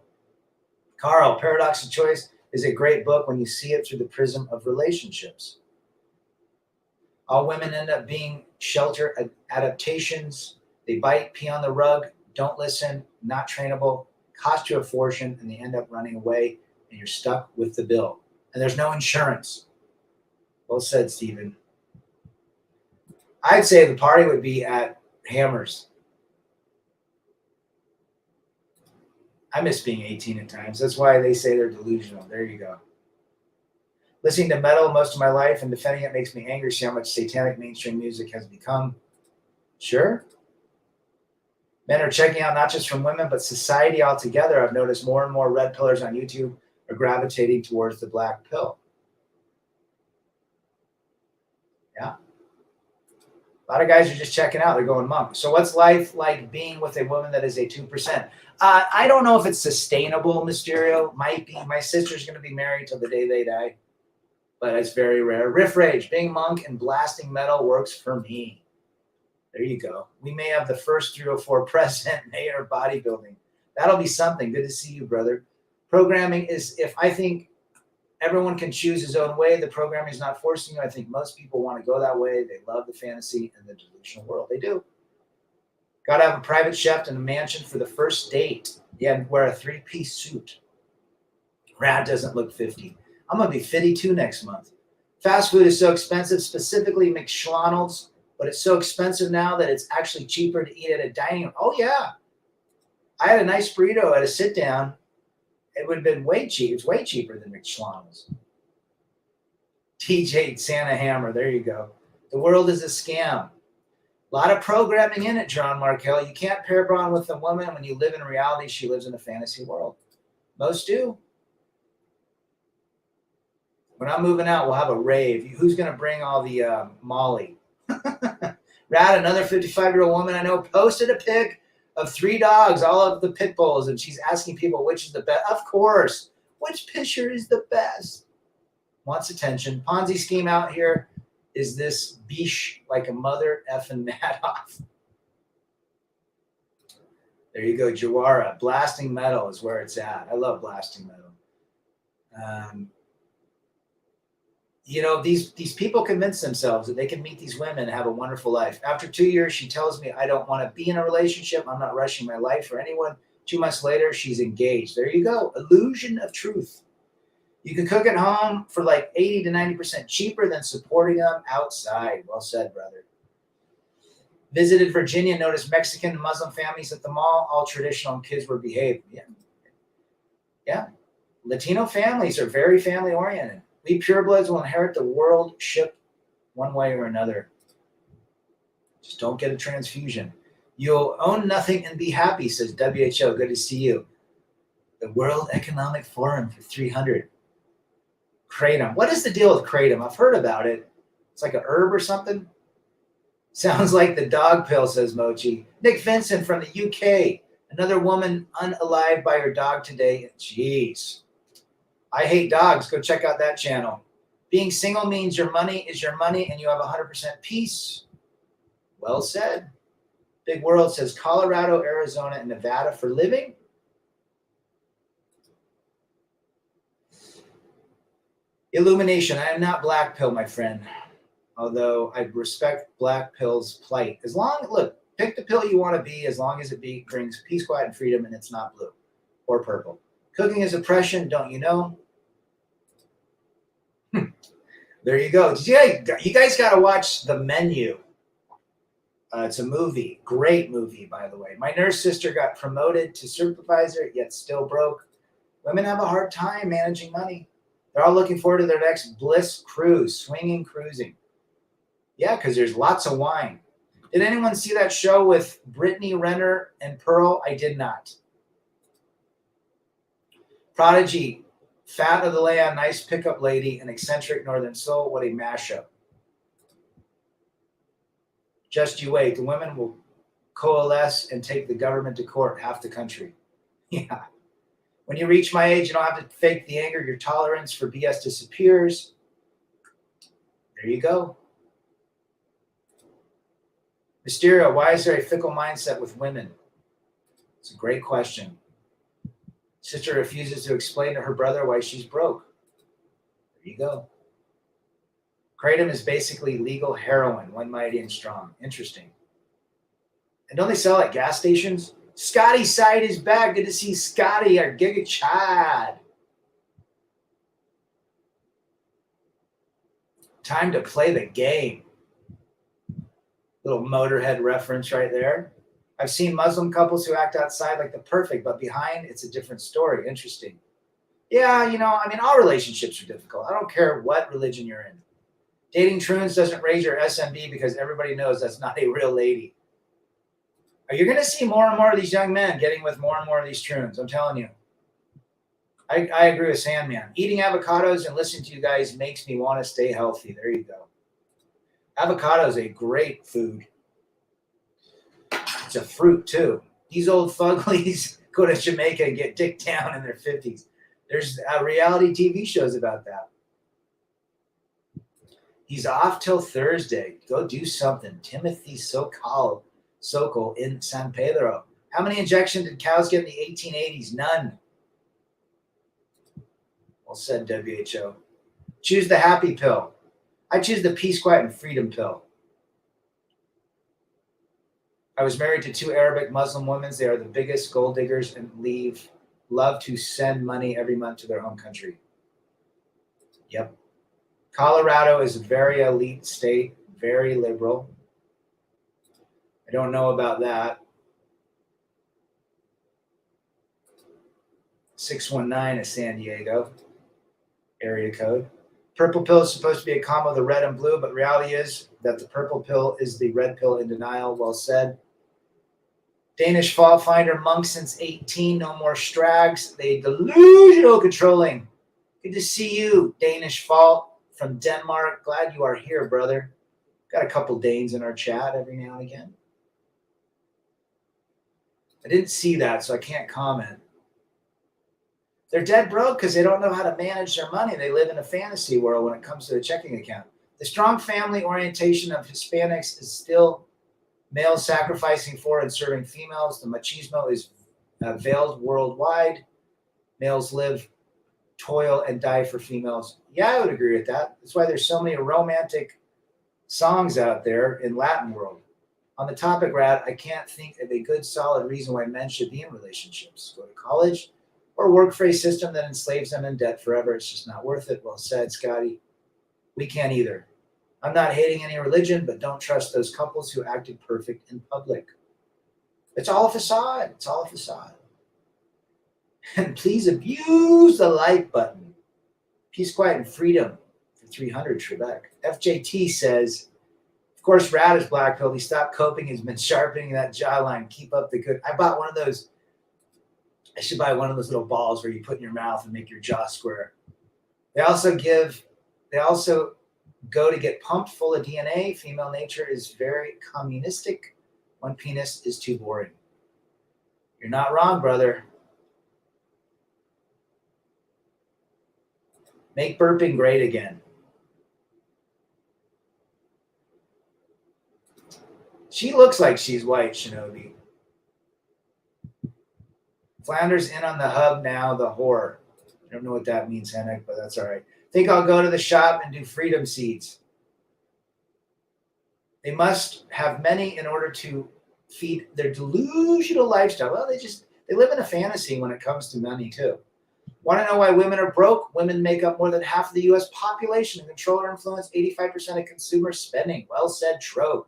Carl, Paradox of Choice is a great book when you see it through the prism of relationships. All women end up being shelter adaptations. They bite, pee on the rug, don't listen, not trainable, cost you a fortune, and they end up running away, and you're stuck with the bill. And there's no insurance. Well said, Stephen. I'd say the party would be at Hammers. I miss being 18 at times. That's why they say they're delusional. There you go. Listening to metal most of my life and defending it makes me angry. See how much satanic mainstream music has become. Sure. Men are checking out not just from women, but society altogether. I've noticed more and more red pillars on YouTube are gravitating towards the black pill. Yeah. A lot of guys are just checking out. They're going monk. So what's life like being with a woman that is a 2%? I don't know if it's sustainable, Mysterio. Might be. My sister's going to be married till the day they die. But it's very rare. Riff Rage, being monk and blasting metal works for me. There you go. We may have the first 304 president, mayor of bodybuilding. That'll be something. Good to see you, brother. Programming is, if I think everyone can choose his own way, the programming is not forcing you. I think most people want to go that way. They love the fantasy and the delusional world. They do. Got to have a private chef and a mansion for the first date. Yeah, wear a 3-piece suit. Rad doesn't look 50. I'm going to be 52 next month. Fast food is so expensive, specifically McDonald's, but it's so expensive now that it's actually cheaper to eat at a dining room. Oh, yeah. I had a nice burrito at a sit-down. It would have been way cheap. It's way cheaper than McDonald's. TJ Santa Hammer. There you go. The world is a scam. A lot of programming in it, John Markel. You can't pair bond with a woman when you live in reality. She lives in a fantasy world. Most do. When I'm moving out, we'll have a rave. Who's going to bring all the Molly? Rad, another 55-year-old woman I know, posted a pic of 3 dogs, all of the pit bulls, and she's asking people which is the best. Of course. Which picture is the best? Wants attention. Ponzi scheme out here. Is this biche like a mother effing Madoff? There you go, Jawara. Blasting metal is where it's at. I love blasting metal. These people convince themselves that they can meet these women and have a wonderful life. After 2 years, she tells me, I don't want to be in a relationship. I'm not rushing my life for anyone. 2 months later, she's engaged. There you go. Illusion of truth. You can cook at home for like 80 to 90% cheaper than supporting them outside. Well said, brother. Visited Virginia, noticed Mexican and Muslim families at the mall, all traditional and kids were behaved. Yeah. Latino families are very family oriented. We purebloods will inherit the world ship one way or another. Just don't get a transfusion. You'll own nothing and be happy, says WHO. Good to see you. The World Economic Forum for 300. Kratom. What is the deal with Kratom? I've heard about it. It's like a herb or something. Sounds like the dog pill, says Mochi. Nick Vincent from the UK. Another woman unalived by her dog today. Jeez. I hate dogs. Go check out that channel. Being single means your money is your money and you have 100% peace. Well said. Big World says Colorado, Arizona, and Nevada for living. Illumination. I am not black pill, my friend. Although I respect black pill's plight. Look, pick the pill you want to be as long as it brings peace, quiet, and freedom, and it's not blue or purple. Cooking is oppression, don't you know? There you go. You guys got to watch The Menu. It's a movie. Great movie, by the way. My nurse sister got promoted to supervisor, yet still broke. Women have a hard time managing money. They're all looking forward to their next bliss cruise, swinging cruising. Yeah, because there's lots of wine. Did anyone see that show with Brittany Renner and Pearl? I did not. Prodigy, fat of the land, nice pickup lady, an eccentric northern soul. What a mashup. Just you wait. The women will coalesce and take the government to court, half the country. Yeah. When you reach my age, you don't have to fake the anger. Your tolerance for BS disappears. There you go. Mysterio, why is there a fickle mindset with women? It's a great question. Sister refuses to explain to her brother why she's broke. There you go. Kratom is basically legal heroin, one mighty and strong. Interesting. And don't they sell at gas stations? Scotty's side is back. Good to see Scotty, our Giga Chad. Time to play the game. Little Motorhead reference right there. I've seen Muslim couples who act outside like the perfect, but behind it's a different story. Interesting. Yeah, all relationships are difficult. I don't care what religion you're in. Dating troons doesn't raise your SMB because everybody knows that's not a real lady. You're going to see more and more of these young men getting with more and more of these troons. I'm telling you. I agree with Sandman. Eating avocados and listening to you guys makes me want to stay healthy. There you go. Avocado is a great food. It's a fruit, too. These old fuglies go to Jamaica and get dicked down in their 50s. There's reality TV shows about that. He's off till Thursday. Go do something. Timothy Sokol in San Pedro. How many injections did cows get in the 1880s? None. Well said, WHO. Choose the happy pill. I choose the peace, quiet, and freedom pill. I was married to 2 Arabic Muslim women. They are the biggest gold diggers and love to send money every month to their home country. Yep. Colorado is a very elite state, very liberal. I don't know about that. 619 is San Diego area code. Purple pill is supposed to be a combo of the red and blue, but reality is that the purple pill is the red pill in denial. Well said. Danish fall finder monk since 18. No more strags. They delusional controlling. Good to see you, Danish fall from Denmark. Glad you are here, brother. Got a couple Danes in our chat every now and again. I didn't see that, so I can't comment. They're dead broke because they don't know how to manage their money. They live in a fantasy world when it comes to a checking account. The strong family orientation of Hispanics is still males sacrificing for and serving females. The machismo is veiled worldwide. Males live, toil, and die for females. Yeah, I would agree with that. That's why there's so many romantic songs out there in Latin world. On the topic, Rad, I can't think of a good, solid reason why men should be in relationships. Go to college or work for a system that enslaves them in debt forever. It's just not worth it. Well said, Scotty. We can't either. I'm not hating any religion, but don't trust those couples who acted perfect in public. It's all a facade. It's all a facade. And please abuse the like button. Peace, quiet, and freedom for 300, Trebek. FJT says, of course, Rad is black pill. He stopped coping. He's been sharpening that jawline. Keep up the good. I bought one of those. I should buy one of those little balls where you put in your mouth and make your jaw square. They also go to get pumped full of DNA. Female nature is very communistic. One penis is too boring. You're not wrong, brother. Make burping great again. She looks like she's white, Shinobi. Flounder's in on the hub now, the whore. I don't know what that means, Henrik, but that's all right. Think I'll go to the shop and do freedom seeds. They must have many in order to feed their delusional lifestyle. Well, they live in a fantasy when it comes to money, too. Want to know why women are broke? Women make up more than half of the U.S. population and control or influence 85% of consumer spending. Well said, Trope.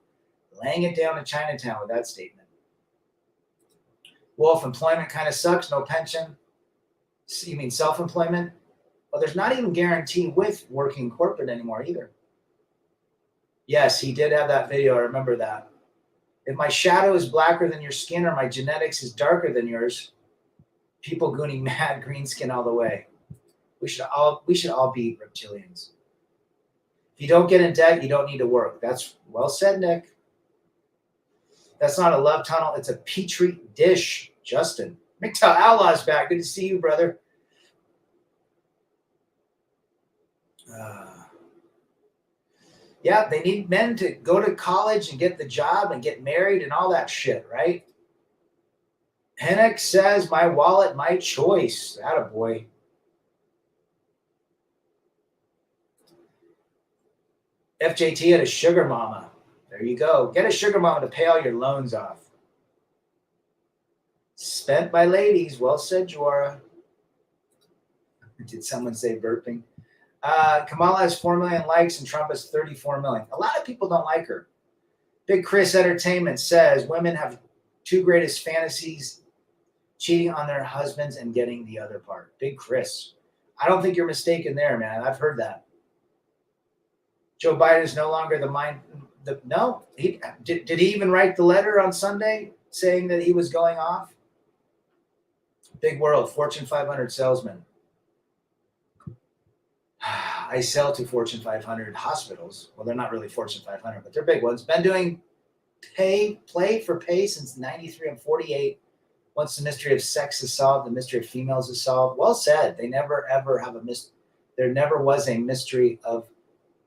Laying it down in Chinatown with that statement. Wolf, employment kind of sucks. No pension. You mean self-employment? Well, there's not even guarantee with working corporate anymore either. Yes, he did have that video. I remember that. If my shadow is blacker than your skin or my genetics is darker than yours, people gooning mad green skin all the way. We should all be reptilians. If you don't get in debt, you don't need to work. That's well said, Nick. That's not a love tunnel. It's a petri dish. Justin. MGTOW Outlaw's back. Good to see you, brother. Yeah, they need men to go to college and get the job and get married and all that shit, right? Hennick says, my wallet, my choice. Attaboy. FJT had a sugar mama. There you go. Get a sugar mama to pay all your loans off. Spent by ladies. Well said, Joara. Did someone say burping? Kamala has 4 million likes and Trump has 34 million. A lot of people don't like her. Big Chris Entertainment says women have two greatest fantasies: cheating on their husbands and getting the other part. Big Chris. I don't think you're mistaken there, man. I've heard that. Joe Biden is no longer no. Did he even write the letter on Sunday saying that he was going off? Big world, Fortune 500 salesman. I sell to Fortune 500 hospitals. Well, they're not really Fortune 500, but they're big ones. Been doing play for pay since 93 and 48. Once the mystery of sex is solved, the mystery of females is solved. Well said. They never, ever have there never was a mystery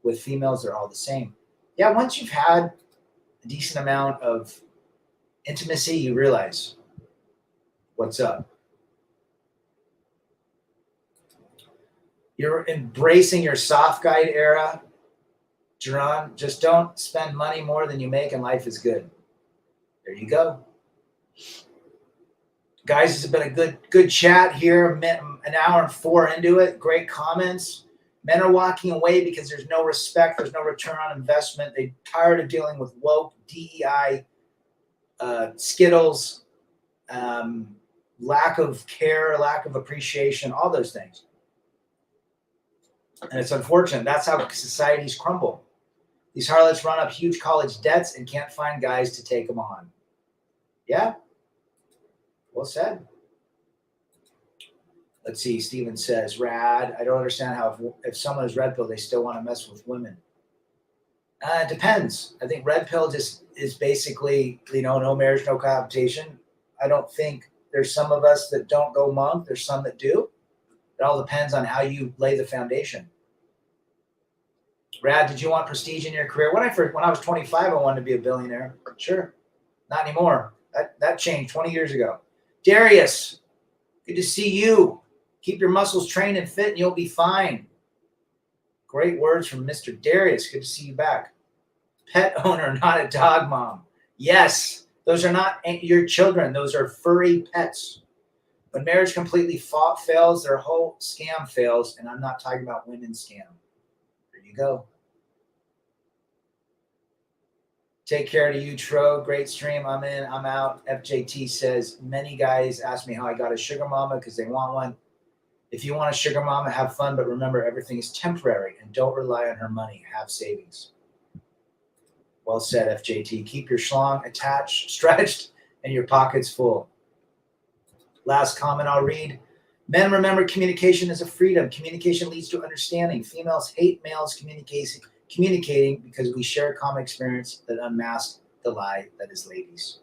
with females. They're all the same. Yeah, once you've had a decent amount of intimacy, you realize what's up. You're embracing your soft guide era. Jerron, just don't spend money more than you make and life is good. There you go. Guys, this has been a good chat here. An hour and 4 into it. Great comments. Men are walking away because there's no respect. There's no return on investment. They're tired of dealing with woke, DEI, Skittles, lack of care, lack of appreciation, all those things. And it's unfortunate. That's how societies crumble. These harlots run up huge college debts and can't find guys to take them on. Yeah. Well said. Let's see. Steven says, rad. I don't understand how if someone is red pill, they still want to mess with women. It depends. I think red pill just is basically, no marriage, no cohabitation. I don't think there's some of us that don't go monk. There's some that do. It all depends on how you lay the foundation. Rad, did you want prestige in your career? When I was 25, I wanted to be a billionaire. Sure. Not anymore. That changed 20 years ago. Darius, good to see you. Keep your muscles trained and fit and you'll be fine. Great words from Mr. Darius. Good to see you back. Pet owner, not a dog mom. Yes, those are not your children. Those are furry pets. When marriage completely fails, their whole scam fails. And I'm not talking about women's scam. There you go. Take care to you, Tro. Great stream. I'm in. I'm out. FJT says, many guys ask me how I got a sugar mama because they want one. If you want a sugar mama, have fun. But remember, everything is temporary. And don't rely on her money. Have savings. Well said, FJT. Keep your schlong attached, stretched, and your pockets full. Last comment I'll read. Men, remember, communication is a freedom. Communication leads to understanding. Females hate males communicating because we share a common experience that unmasks the lie that is ladies.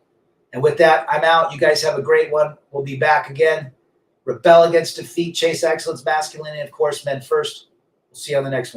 And with that, I'm out. You guys have a great one. We'll be back again. Rebel against defeat, chase excellence, masculinity, of course, men first. We'll see you on the next one.